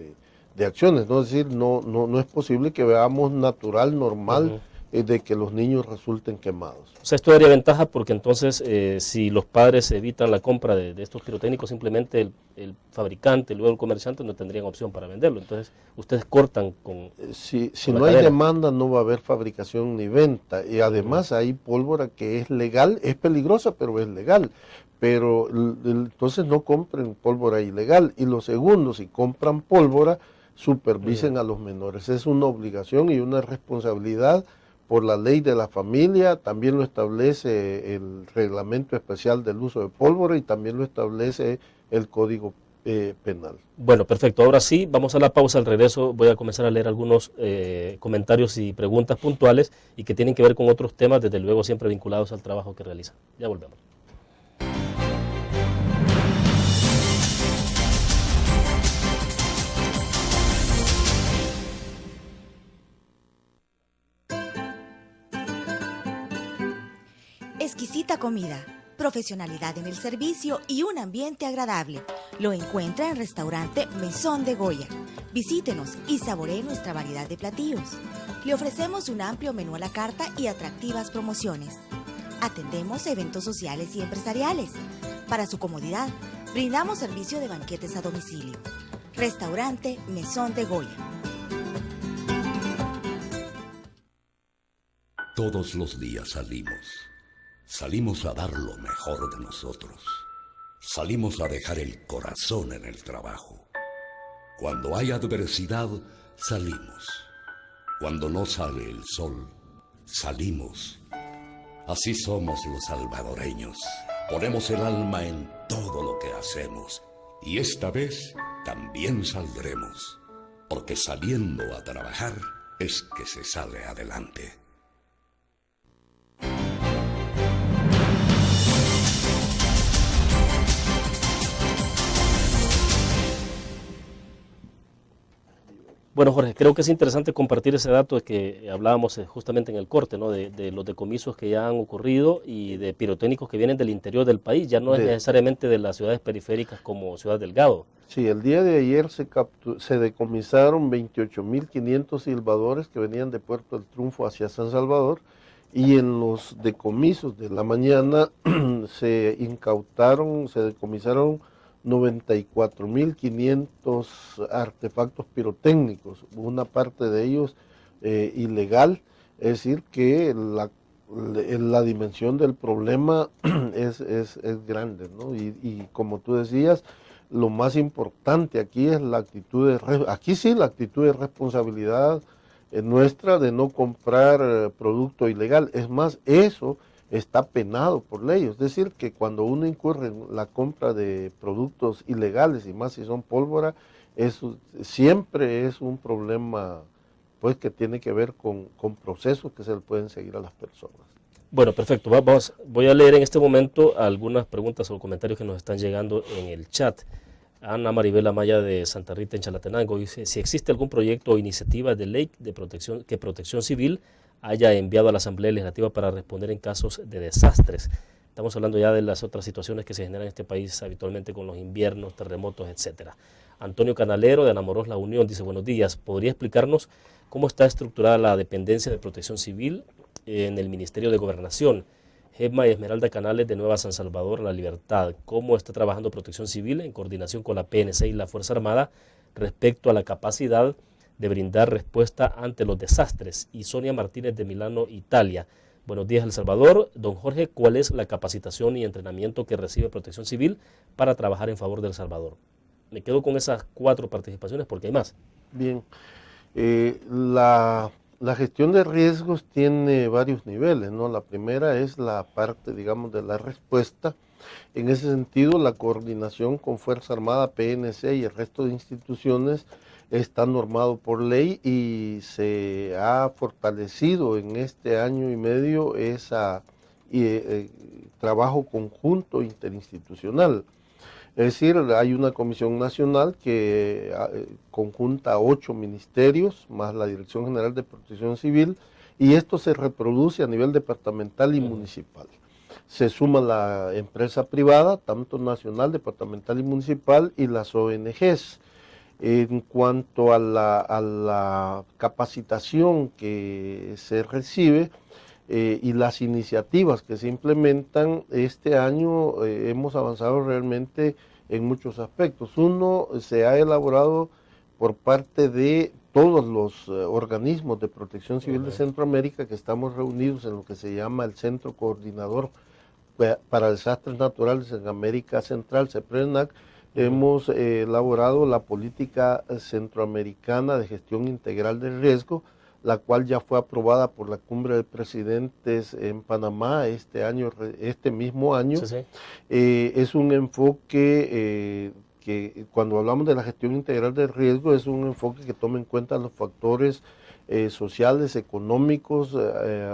S3: de acciones, ¿no? Es decir, no es posible que veamos natural, normal, de que los niños resulten quemados.
S2: O sea, esto daría ventaja porque entonces si los padres evitan la compra de estos pirotécnicos, simplemente el fabricante, luego el comerciante no tendrían opción para venderlo. Entonces, ustedes cortan con...
S3: Si
S2: con
S3: no
S2: la
S3: hay
S2: cadena.
S3: demanda, no va a haber fabricación ni venta. Y además hay pólvora que es legal, es peligrosa, pero es legal. Pero entonces no compren pólvora ilegal. Y lo segundo, si compran pólvora, supervisen a los menores. Es una obligación y una responsabilidad por la ley de la familia, también lo establece el reglamento especial del uso de pólvora y también lo establece el Código Penal.
S2: Bueno, perfecto. Ahora sí, vamos a la pausa. Al regreso voy a comenzar a leer algunos comentarios y preguntas puntuales y que tienen que ver con otros temas, desde luego siempre vinculados al trabajo que realizan. Ya volvemos.
S4: Exquisita comida, profesionalidad en el servicio y un ambiente agradable. Lo encuentra en Restaurante Mesón de Goya. Visítenos y saboree nuestra variedad de platillos. Le ofrecemos un amplio menú a la carta y atractivas promociones. Atendemos eventos sociales y empresariales. Para su comodidad, brindamos servicio de banquetes a domicilio. Restaurante Mesón de Goya.
S5: Todos los días salimos. Salimos a dar lo mejor de nosotros. Salimos a dejar el corazón en el trabajo. Cuando hay adversidad, salimos. Cuando no sale el sol, salimos. Así somos los salvadoreños. Ponemos el alma en todo lo que hacemos. Y esta vez también saldremos. Porque saliendo a trabajar es que se sale adelante.
S2: Bueno, Jorge, creo que es interesante compartir ese dato de que hablábamos justamente en el corte, ¿no? De los decomisos que ya han ocurrido y de pirotécnicos que vienen del interior del país, ya no es necesariamente de las ciudades periféricas como Ciudad Delgado.
S3: Sí, el día de ayer se decomisaron 28.500 silbadores que venían de Puerto del Triunfo hacia San Salvador, y en los decomisos de la mañana se decomisaron 94.500 artefactos pirotécnicos, una parte de ellos ilegal, es decir que la dimensión del problema es grande, ¿no? Y como tú decías, lo más importante aquí es la actitud la actitud de responsabilidad nuestra de no comprar producto ilegal. Es más, eso está penado por ley, es decir, que cuando uno incurre en la compra de productos ilegales, y más si son pólvora, eso siempre es un problema pues que tiene que ver con procesos que se le pueden seguir a las personas.
S2: Bueno, perfecto. Voy a leer en este momento algunas preguntas o comentarios que nos están llegando en el chat. Ana Maribel Amaya de Santa Rita en Chalatenango dice, si existe algún proyecto o iniciativa de ley de protección que Protección Civil haya enviado a la Asamblea Legislativa para responder en casos de desastres. Estamos hablando ya de las otras situaciones que se generan en este país habitualmente con los inviernos, terremotos, etcétera. Antonio Canalero de Enamoros La Unión dice, buenos días, ¿podría explicarnos cómo está estructurada la dependencia de Protección Civil en el Ministerio de Gobernación? Gemma y Esmeralda Canales de Nueva San Salvador, La Libertad. ¿Cómo está trabajando Protección Civil en coordinación con la PNC y la Fuerza Armada respecto a la capacidad de brindar respuesta ante los desastres? Y Sonia Martínez de Milano, Italia. Buenos días, El Salvador. Don Jorge, ¿cuál es la capacitación y entrenamiento que recibe Protección Civil para trabajar en favor de El Salvador? Me quedo con esas 4 participaciones porque hay más.
S3: Bien. La gestión de riesgos tiene varios niveles, ¿no? La primera es la parte, digamos, de la respuesta. En ese sentido, la coordinación con Fuerza Armada, PNC y el resto de instituciones está normado por ley y se ha fortalecido en este año y medio ese trabajo conjunto interinstitucional. Es decir, hay una comisión nacional que conjunta 8 ministerios, más la Dirección General de Protección Civil, y esto se reproduce a nivel departamental y municipal. Se suma la empresa privada, tanto nacional, departamental y municipal, y las ONGs. En cuanto a la capacitación que se recibe, y las iniciativas que se implementan, este año hemos avanzado realmente en muchos aspectos. Uno, se ha elaborado por parte de todos los organismos de protección civil de Centroamérica, que estamos reunidos en lo que se llama el Centro Coordinador para Desastres Naturales en América Central, CEPRENAC. Hemos elaborado la política centroamericana de gestión integral del riesgo, la cual ya fue aprobada por la Cumbre de Presidentes en Panamá este mismo año. Sí, sí. Es un enfoque que cuando hablamos de la gestión integral del riesgo es un enfoque que toma en cuenta los factores sociales, económicos,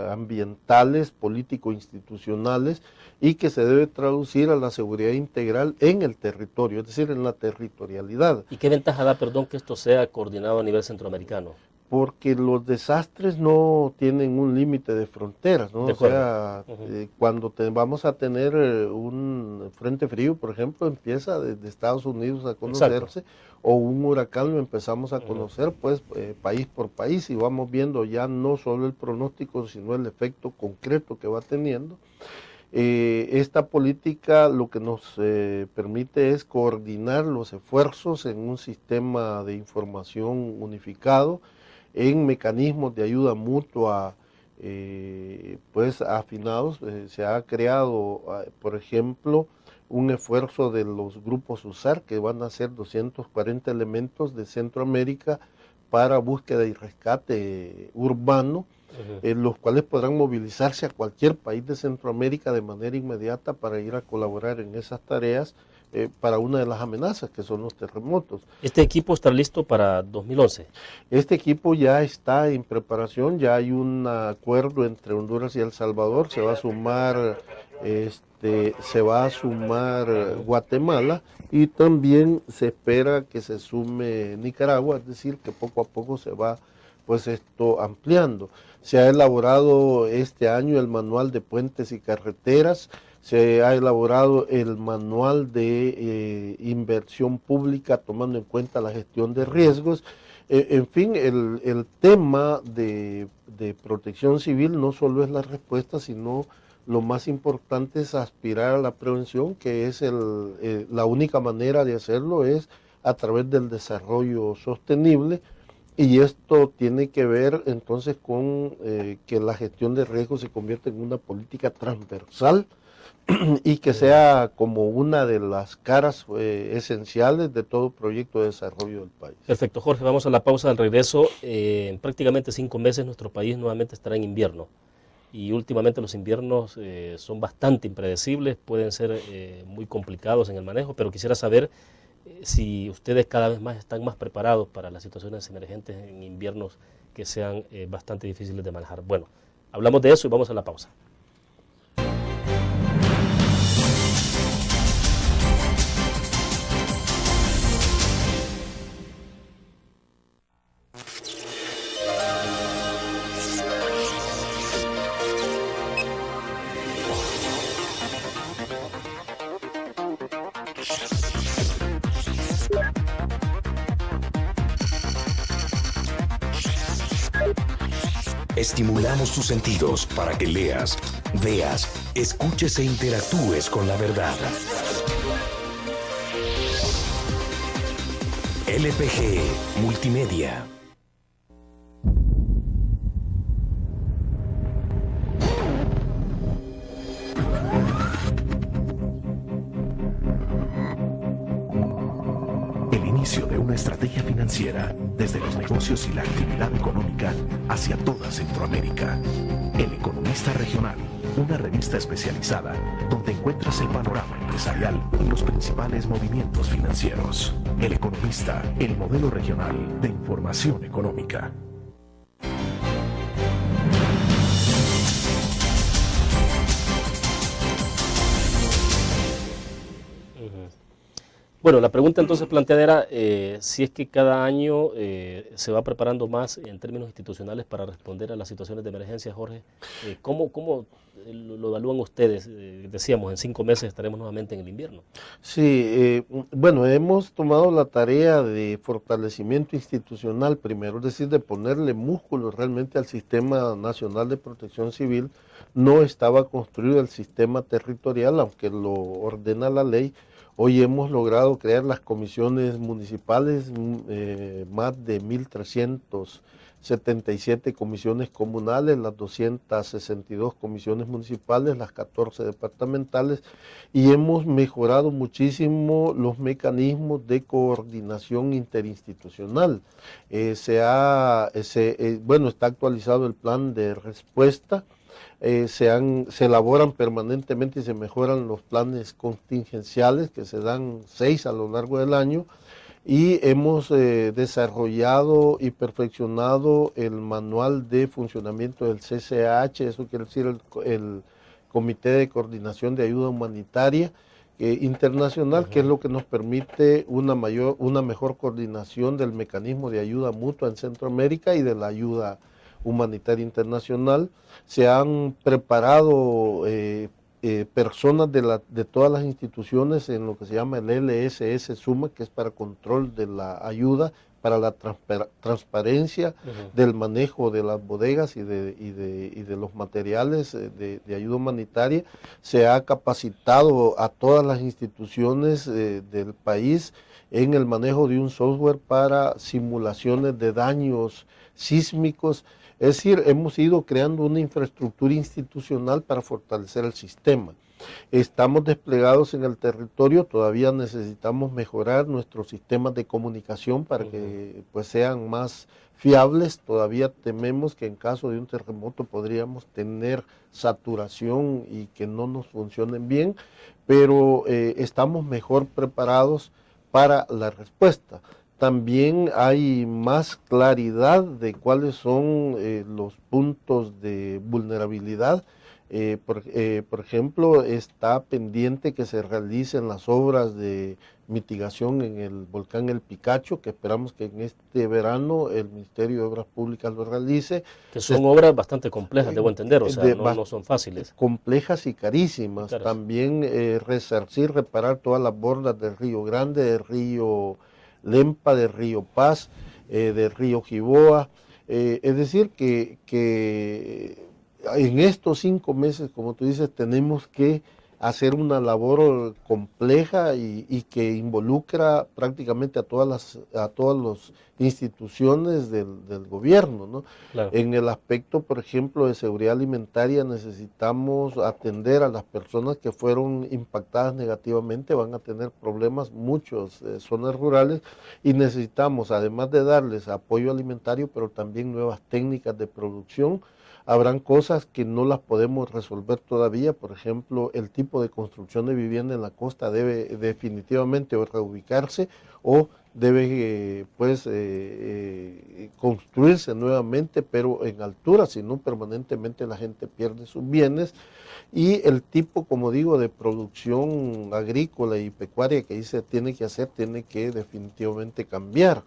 S3: ambientales, político-institucionales, y que se debe traducir a la seguridad integral en el territorio, es decir, en la territorialidad.
S2: ¿Y qué ventaja da, perdón, que esto sea coordinado a nivel centroamericano?
S3: Porque los desastres no tienen un límite de fronteras, ¿no? O sea, cuando vamos a tener un frente frío, por ejemplo, empieza desde Estados Unidos a conocerse, o un huracán lo empezamos a conocer, pues, país por país, y vamos viendo ya no solo el pronóstico, sino el efecto concreto que va teniendo. Esta política lo que nos permite es coordinar los esfuerzos en un sistema de información unificado, en mecanismos de ayuda mutua pues afinados. Se ha creado, por ejemplo, un esfuerzo de los grupos USAR, que van a ser 240 elementos de Centroamérica para búsqueda y rescate urbano, los cuales podrán movilizarse a cualquier país de Centroamérica de manera inmediata para ir a colaborar en esas tareas para una de las amenazas que son los terremotos.
S2: ¿Este equipo está listo para 2011?
S3: Este equipo ya está en preparación, ya hay un acuerdo entre Honduras y El Salvador, se va a sumar Guatemala, y también se espera que se sume Nicaragua, es decir, que poco a poco se va pues esto ampliando. Se ha elaborado este año el manual de puentes y carreteras, se ha elaborado el manual de inversión pública tomando en cuenta la gestión de riesgos. En fin, el tema de protección civil no solo es la respuesta, sino lo más importante es aspirar a la prevención, que es la única manera de hacerlo es a través del desarrollo sostenible, y esto tiene que ver entonces con que la gestión de riesgos se convierta en una política transversal y que sea como una de las caras esenciales de todo proyecto de desarrollo del país.
S2: Perfecto, Jorge, vamos a la pausa. Al regreso, en prácticamente 5 meses nuestro país nuevamente estará en invierno, y últimamente los inviernos son bastante impredecibles, pueden ser muy complicados en el manejo, pero quisiera saber si ustedes cada vez más están más preparados para las situaciones emergentes en inviernos que sean bastante difíciles de manejar. Bueno, hablamos de eso y vamos a la pausa.
S9: Estimulamos tus sentidos para que leas, veas, escuches e interactúes con la verdad. LPG Multimedia. El inicio de una estrategia financiera desde los negocios y la actividad económica hacia toda Centroamérica. El Economista Regional, una revista especializada donde encuentras el panorama empresarial y los principales movimientos financieros. El Economista, el modelo regional de información económica.
S2: Bueno, la pregunta entonces planteada era si es que cada año se va preparando más en términos institucionales para responder a las situaciones de emergencia, Jorge. ¿Cómo lo evalúan ustedes? Decíamos, en 5 meses estaremos nuevamente en el invierno.
S3: Sí, bueno, hemos tomado la tarea de fortalecimiento institucional primero, es decir, de ponerle músculo realmente al Sistema Nacional de Protección Civil. No estaba construido el sistema territorial, aunque lo ordena la ley. Hoy hemos logrado crear las comisiones municipales, más de 1.377 comisiones comunales, las 262 comisiones municipales, las 14 departamentales, y hemos mejorado muchísimo los mecanismos de coordinación interinstitucional. Bueno, está actualizado el plan de respuesta. Se elaboran permanentemente y se mejoran los planes contingenciales, que se dan 6 a lo largo del año, y hemos desarrollado y perfeccionado el manual de funcionamiento del CCH, eso quiere decir el Comité de Coordinación de Ayuda Humanitaria Internacional, que es lo que nos permite una mejor coordinación del mecanismo de ayuda mutua en Centroamérica y de la ayuda humanitaria internacional. Se han preparado personas de todas las instituciones en lo que se llama el LSS Suma, que es para control de la ayuda, para la transparencia del manejo de las bodegas y de los materiales de ayuda humanitaria. Se ha capacitado a todas las instituciones del país en el manejo de un software para simulaciones de daños sísmicos. Es decir, hemos ido creando una infraestructura institucional para fortalecer el sistema. Estamos desplegados en el territorio, todavía necesitamos mejorar nuestros sistemas de comunicación para que pues, sean más fiables. Todavía tememos que en caso de un terremoto podríamos tener saturación y que no nos funcionen bien, pero estamos mejor preparados para la respuesta. También hay más claridad de cuáles son los puntos de vulnerabilidad. Por ejemplo, está pendiente que se realicen las obras de mitigación en el volcán El Picacho, que esperamos que en este verano el Ministerio de Obras Públicas lo realice.
S2: Que son obras bastante complejas, debo entender, o sea, no son fáciles. Complejas y carísimas.
S3: Claro. También resarcir, reparar todas las bordas del Río Grande, del Río Lempa, del Río Paz, del Río Jiboa. Es decir, que en estos 5 meses, como tú dices, tenemos que hacer una labor compleja y que involucra prácticamente a todas las instituciones del gobierno, ¿no?
S2: Claro.
S3: En el aspecto, por ejemplo, de seguridad alimentaria, necesitamos atender a las personas que fueron impactadas negativamente, van a tener problemas muchos zonas rurales, y necesitamos, además de darles apoyo alimentario, pero también nuevas técnicas de producción. Habrán cosas que no las podemos resolver todavía, por ejemplo, el tipo de construcción de vivienda en la costa debe definitivamente o reubicarse o debe construirse nuevamente, pero en altura, si no permanentemente la gente pierde sus bienes. Y el tipo, como digo, de producción agrícola y pecuaria que se tiene que hacer, tiene que definitivamente cambiar.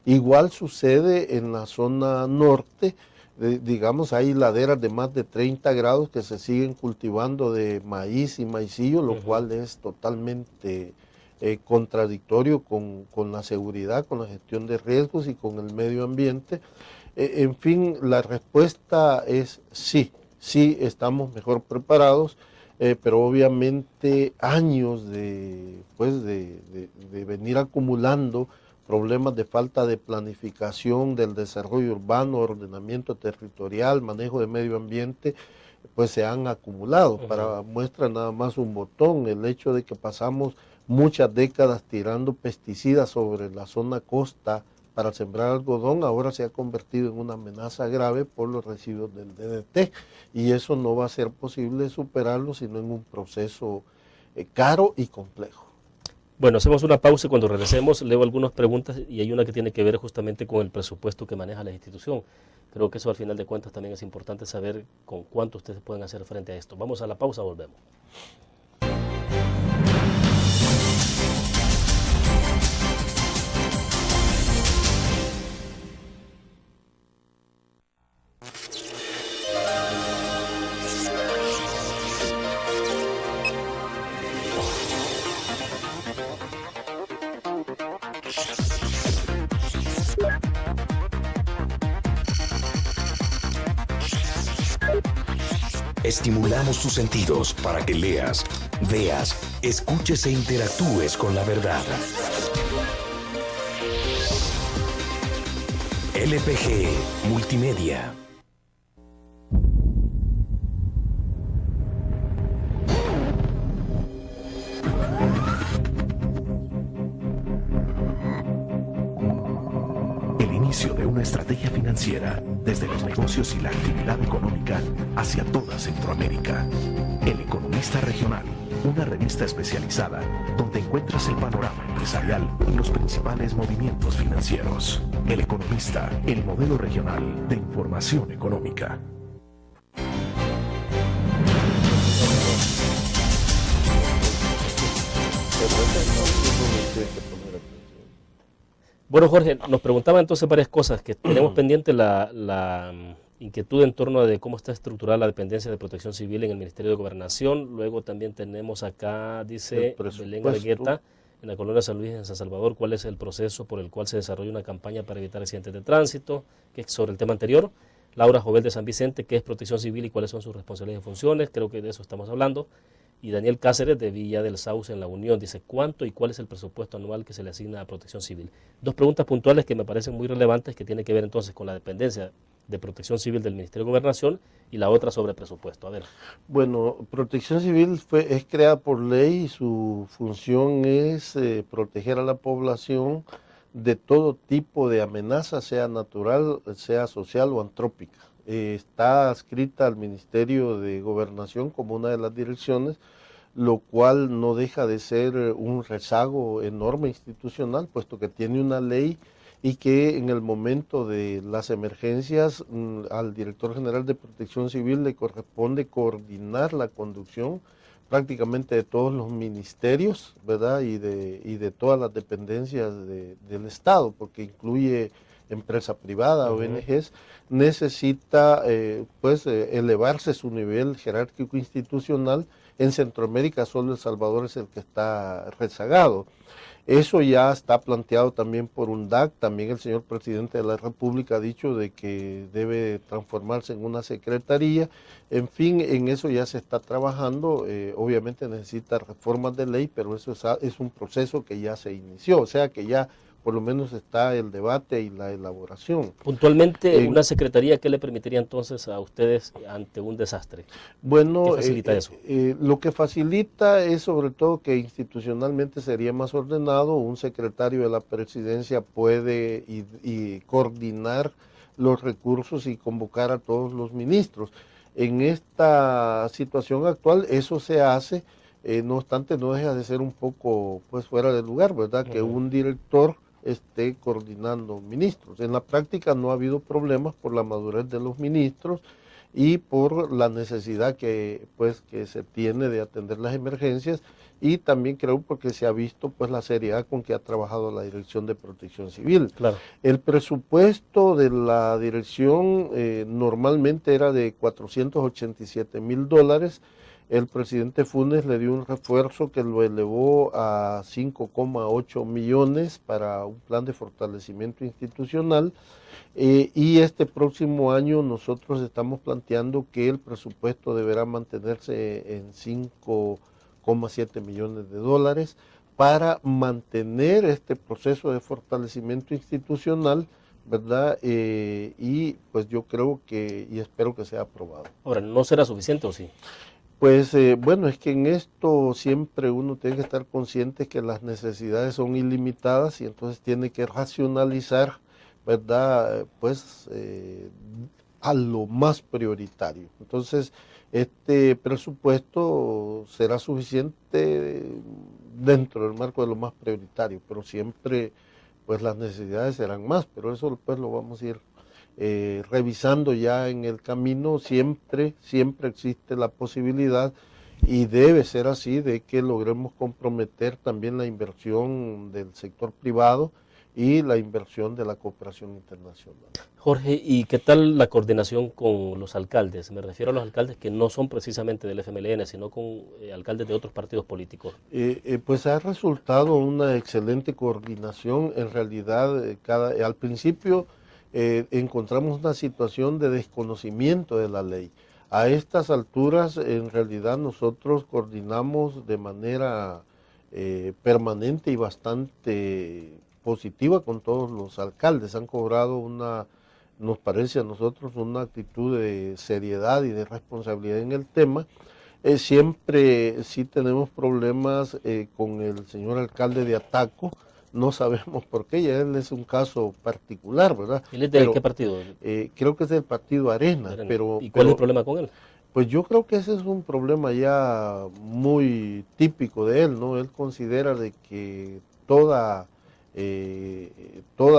S3: Igual sucede en la zona norte. Digamos, hay laderas de más de 30 grados que se siguen cultivando de maíz y maicillo, lo cual es totalmente contradictorio con la seguridad, con la gestión de riesgos y con el medio ambiente. En fin, la respuesta es sí estamos mejor preparados, pero obviamente años de venir acumulando problemas de falta de planificación del desarrollo urbano, ordenamiento territorial, manejo de medio ambiente, pues se han acumulado. Para muestra nada más un botón, el hecho de que pasamos muchas décadas tirando pesticidas sobre la zona costa para sembrar algodón, ahora se ha convertido en una amenaza grave por los residuos del DDT, y eso no va a ser posible superarlo sino en un proceso caro y complejo.
S2: Bueno, hacemos una pausa y cuando regresemos leo algunas preguntas y hay una que tiene que ver justamente con el presupuesto que maneja la institución. Creo que eso al final de cuentas también es importante saber con cuánto ustedes pueden hacer frente a esto. Vamos a la pausa, volvemos.
S10: Estimulamos tus sentidos para que leas, veas, escuches e interactúes con la verdad. LPG Multimedia.
S9: El inicio de una estrategia financiera desde los negocios y la actividad económica hacia toda Centroamérica. El Economista Regional, una revista especializada donde encuentras el panorama empresarial y los principales movimientos financieros. El Economista, el modelo regional de información económica.
S2: Bueno, Jorge, nos preguntaba entonces varias cosas, que tenemos pendiente la inquietud en torno de cómo está estructurada la dependencia de Protección Civil en el Ministerio de Gobernación. Luego también tenemos acá, dice Belén Argueta, en la colonia San Luis, en San Salvador, cuál es el proceso por el cual se desarrolla una campaña para evitar accidentes de tránsito, que es sobre el tema anterior. Laura Jovel de San Vicente, qué es Protección Civil y cuáles son sus responsabilidades y funciones, creo que de eso estamos hablando. Y Daniel Cáceres de Villa del Sauce en La Unión dice, ¿cuánto y cuál es el presupuesto anual que se le asigna a Protección Civil? Dos preguntas puntuales que me parecen muy relevantes, que tienen que ver entonces con la dependencia de Protección Civil del Ministerio de Gobernación y la otra sobre presupuesto. A ver.
S3: Bueno, Protección Civil es creada por ley y su función es proteger a la población de todo tipo de amenaza, sea natural, sea social o antrópica. Está adscrita al Ministerio de Gobernación como una de las direcciones, lo cual no deja de ser un rezago enorme institucional, puesto que tiene una ley y que en el momento de las emergencias al Director General de Protección Civil le corresponde coordinar la conducción prácticamente de todos los ministerios, ¿verdad? Y de todas las dependencias del Estado, porque incluye empresa privada,
S2: Uh-huh.
S3: ONGs, necesita elevarse su nivel jerárquico institucional. En Centroamérica solo El Salvador es el que está rezagado. Eso ya está planteado también por UNDAC. También el señor presidente de la República ha dicho de que debe transformarse en una secretaría. En fin, en eso ya se está trabajando. Obviamente necesita reformas de ley, pero eso es un proceso que ya se inició. O sea que ya por lo menos está el debate y la elaboración.
S2: Puntualmente, una secretaría, ¿qué le permitiría entonces a ustedes ante un desastre?
S3: Bueno,
S2: ¿Qué facilita eso?
S3: Lo que facilita es sobre todo que institucionalmente sería más ordenado. Un secretario de la presidencia puede y coordinar los recursos y convocar a todos los ministros. En esta situación actual eso se hace, no obstante no deja de ser un poco pues fuera de lugar, ¿verdad? Que un director esté coordinando ministros. En la práctica no ha habido problemas por la madurez de los ministros y por la necesidad que se tiene de atender las emergencias, y también creo porque se ha visto pues la seriedad con que ha trabajado la Dirección de Protección Civil.
S2: Claro.
S3: El presupuesto de la dirección normalmente era de $487,000. El presidente Funes le dio un refuerzo que lo elevó a 5,8 millones para un plan de fortalecimiento institucional, y este próximo año nosotros estamos planteando que el presupuesto deberá mantenerse en 5,7 millones de dólares para mantener este proceso de fortalecimiento institucional, ¿verdad? Y pues yo creo que y espero que sea aprobado.
S2: Ahora, ¿no será suficiente o sí?
S3: Pues bueno, es que en esto siempre uno tiene que estar consciente que las necesidades son ilimitadas y entonces tiene que racionalizar, ¿verdad? Pues a lo más prioritario. Entonces, este presupuesto será suficiente dentro del marco de lo más prioritario, pero siempre pues las necesidades serán más, pero eso pues lo vamos a ir revisando ya en el camino. Siempre existe la posibilidad, y debe ser así, de que logremos comprometer también la inversión del sector privado y la inversión de la cooperación internacional.
S2: Jorge, ¿y qué tal la coordinación con los alcaldes? Me refiero a los alcaldes que no son precisamente del FMLN, sino con alcaldes de otros partidos políticos.
S3: Pues ha resultado una excelente coordinación. En realidad, al principio encontramos una situación de desconocimiento de la ley. A estas alturas, en realidad, nosotros coordinamos de manera permanente y bastante positiva con todos los alcaldes. Han cobrado nos parece a nosotros, una actitud de seriedad y de responsabilidad en el tema. Siempre sí tenemos problemas con el señor alcalde de Ataco. No sabemos por qué, ya él es un caso particular, ¿verdad?
S2: ¿Él es de qué partido?
S3: Creo que es del partido Arena.
S2: ¿Y cuál es el problema con él?
S3: Pues yo creo que ese es un problema ya muy típico de él, ¿no? Él considera de que toda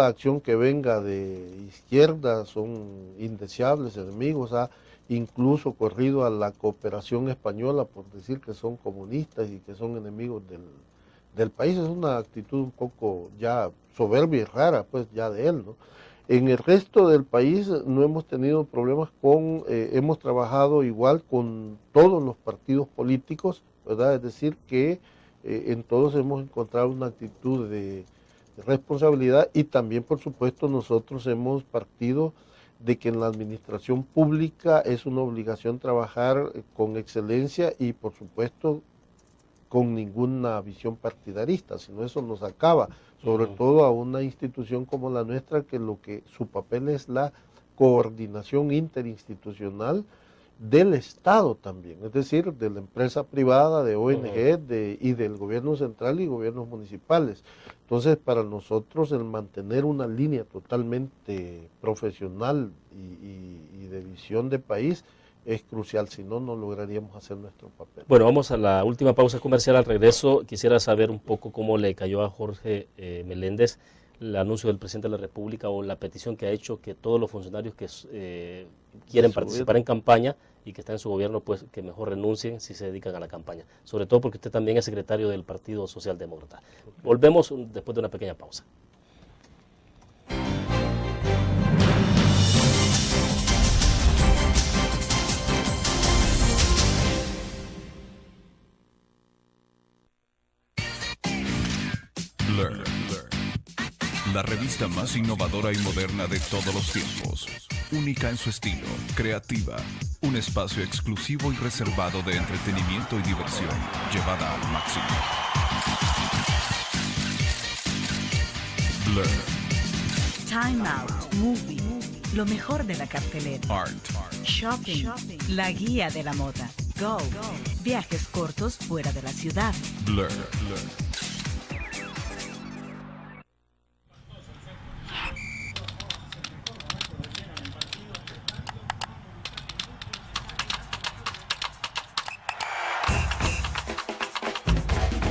S3: acción que venga de izquierda son indeseables, enemigos. Ha incluso corrido a la cooperación española por decir que son comunistas y que son enemigos del país. Es una actitud un poco ya soberbia y rara, pues ya de él, ¿no? En el resto del país no hemos tenido problemas hemos trabajado igual con todos los partidos políticos, ¿verdad? Es decir que en todos hemos encontrado una actitud de responsabilidad, y también por supuesto nosotros hemos partido de que en la administración pública es una obligación trabajar con excelencia y por supuesto con ninguna visión partidarista, sino eso nos acaba, sobre todo a una institución como la nuestra, que su papel es la coordinación interinstitucional del Estado también, es decir, de la empresa privada, de ONG y del gobierno central y gobiernos municipales. Entonces, para nosotros el mantener una línea totalmente profesional y de visión de país es crucial, si no, no lograríamos hacer nuestro papel.
S2: Bueno, vamos a la última pausa comercial. Al regreso quisiera saber un poco cómo le cayó a Jorge Meléndez el anuncio del presidente de la República o la petición que ha hecho que todos los funcionarios que quieren participar en campaña y que están en su gobierno, pues que mejor renuncien si se dedican a la campaña. Sobre todo porque usted también es secretario del Partido Socialdemócrata. Volvemos después de una pequeña pausa.
S7: Blur. La revista más innovadora y moderna de todos los tiempos. Única en su estilo, creativa. Un espacio exclusivo y reservado de entretenimiento y diversión, llevada al máximo. Blur.
S8: Time Out, Movie, lo mejor de la cartelera.
S7: Art.
S8: Shopping, la guía de la moda. Go, viajes cortos fuera de la ciudad.
S7: Blur.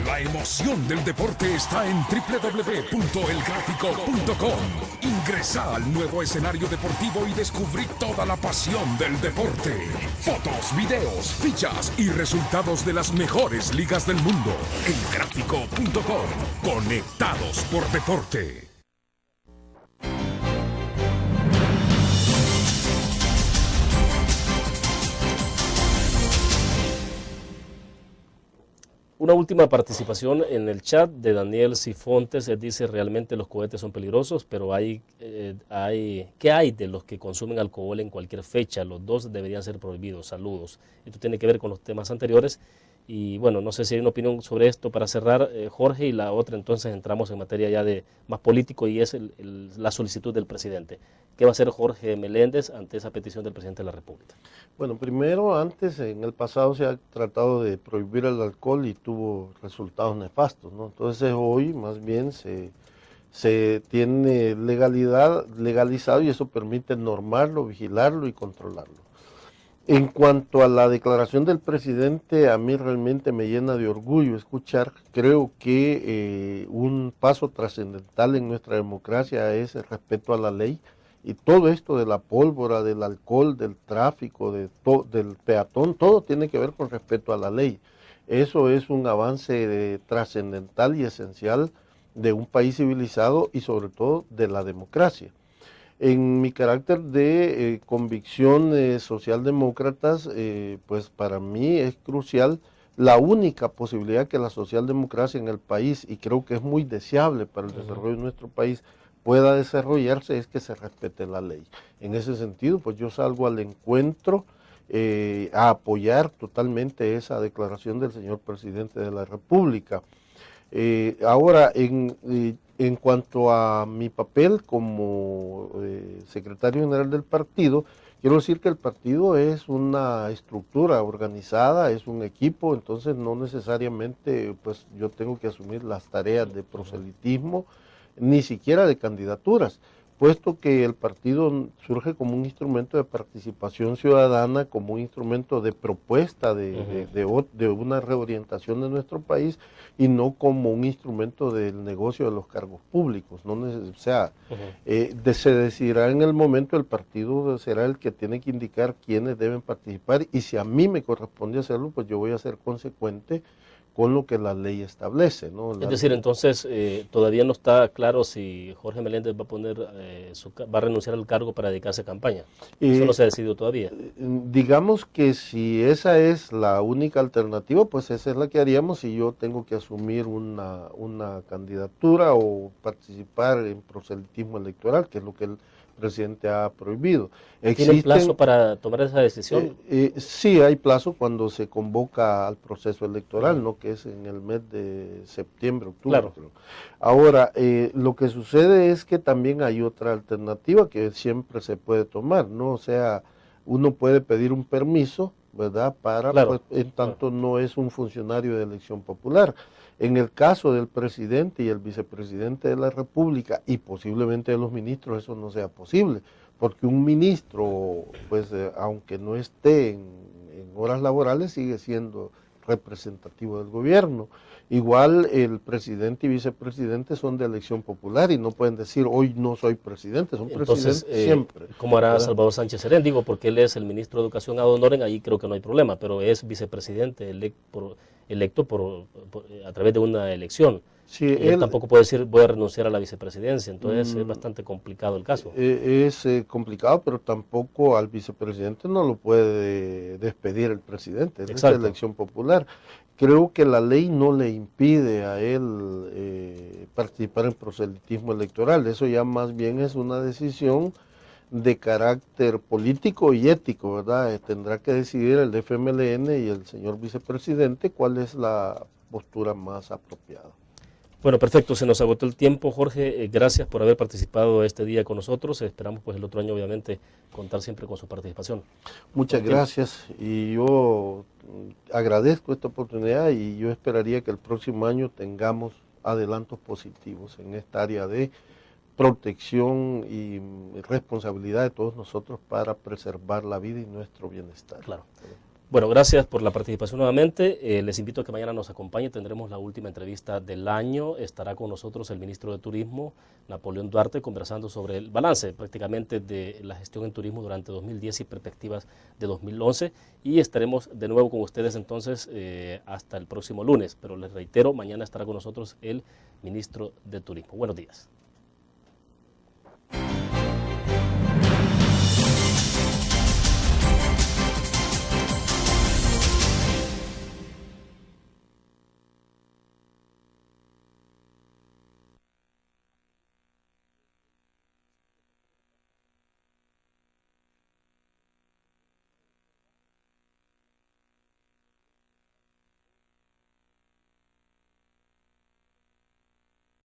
S6: La emoción del deporte está en www.elgráfico.com. Ingresa al nuevo escenario deportivo y descubrí toda la pasión del deporte. Fotos, videos, fichas y resultados de las mejores ligas del mundo. Elgráfico.com. Conectados por deporte.
S2: Una última participación en el chat de Daniel Cifontes. Él dice: realmente los cohetes son peligrosos, pero ¿qué hay de los que consumen alcohol en cualquier fecha? Los dos deberían ser prohibidos. Saludos. Esto tiene que ver con los temas anteriores. Y bueno, no sé si hay una opinión sobre esto para cerrar, Jorge, y la otra entonces entramos en materia ya de más político, y es la solicitud del presidente. ¿Qué va a hacer Jorge Meléndez ante esa petición del presidente de la República?
S3: Bueno, primero, antes, en el pasado se ha tratado de prohibir el alcohol y tuvo resultados nefastos, ¿no? Entonces hoy más bien se tiene legalizado, y eso permite normarlo, vigilarlo y controlarlo. En cuanto a la declaración del presidente, a mí realmente me llena de orgullo escuchar. Creo que un paso trascendental en nuestra democracia es el respeto a la ley, y todo esto de la pólvora, del alcohol, del tráfico, del peatón, todo tiene que ver con respeto a la ley. Eso es un avance trascendental y esencial de un país civilizado y sobre todo de la democracia. En mi carácter de convicción socialdemócratas, pues para mí es crucial la única posibilidad que la socialdemocracia en el país, y creo que es muy deseable para el desarrollo de nuestro país, pueda desarrollarse, es que se respete la ley. En ese sentido, pues yo salgo al encuentro a apoyar totalmente esa declaración del señor presidente de la República. Ahora, en cuanto a mi papel como secretario general del partido, quiero decir que el partido es una estructura organizada, es un equipo, entonces no necesariamente pues yo tengo que asumir las tareas de proselitismo, ni siquiera de candidaturas, puesto que el partido surge como un instrumento de participación ciudadana, como un instrumento de propuesta de una reorientación de nuestro país, y no como un instrumento del negocio de los cargos públicos. Se decidirá en el momento, el partido será el que tiene que indicar quiénes deben participar, y si a mí me corresponde hacerlo, pues yo voy a ser consecuente con lo que la ley establece, ¿no?
S2: Es decir, entonces todavía no está claro si Jorge Meléndez va a renunciar al cargo para dedicarse a campaña. Eso no se ha decidido todavía.
S3: Digamos que si esa es la única alternativa, pues esa es la que haríamos si yo tengo que asumir una candidatura o participar en proselitismo electoral, que es lo que el presidente ha prohibido.
S2: ¿Tiene plazo para tomar esa decisión?
S3: Sí, hay plazo cuando se convoca al proceso electoral, ¿no? Que es en el mes de septiembre, octubre.
S2: Claro.
S3: Creo. Ahora, lo que sucede es que también hay otra alternativa que siempre se puede tomar, ¿no? O sea, uno puede pedir un permiso, ¿verdad? Para,
S2: claro,
S3: pues, en tanto no es un funcionario de elección popular. En el caso del presidente y el vicepresidente de la República, y posiblemente de los ministros, eso no sea posible, porque un ministro, pues aunque no esté en horas laborales, sigue siendo representativo del gobierno. Igual el presidente y vicepresidente son de elección popular y no pueden decir hoy no soy presidente, son presidentes siempre.
S2: ¿Cómo hará Salvador Sánchez Serén? Digo, porque él es el ministro de Educación ad honorem, ahí creo que no hay problema, pero es vicepresidente electo a través de una elección.
S3: Sí,
S2: y él tampoco puede decir voy a renunciar a la vicepresidencia, entonces es bastante complicado el caso.
S3: Es complicado, pero tampoco al vicepresidente no lo puede despedir el presidente, es la elección popular. Creo que la ley no le impide a él participar en proselitismo electoral, eso ya más bien es una decisión de carácter político y ético, ¿verdad? Tendrá que decidir el FMLN y el señor vicepresidente cuál es la postura más apropiada.
S2: Bueno, perfecto, se nos agotó el tiempo, Jorge, gracias por haber participado este día con nosotros, esperamos pues el otro año obviamente contar siempre con su participación.
S3: Muchas gracias y yo agradezco esta oportunidad y yo esperaría que el próximo año tengamos adelantos positivos en esta área de protección y responsabilidad de todos nosotros para preservar la vida y nuestro bienestar.
S2: Claro. Bueno, gracias por la participación nuevamente. Les invito a que mañana nos acompañen. Tendremos la última entrevista del año. Estará con nosotros el ministro de Turismo, Napoleón Duarte, conversando sobre el balance prácticamente de la gestión en turismo durante 2010 y perspectivas de 2011. Y estaremos de nuevo con ustedes entonces hasta el próximo lunes. Pero les reitero, mañana estará con nosotros el ministro de Turismo. Buenos días.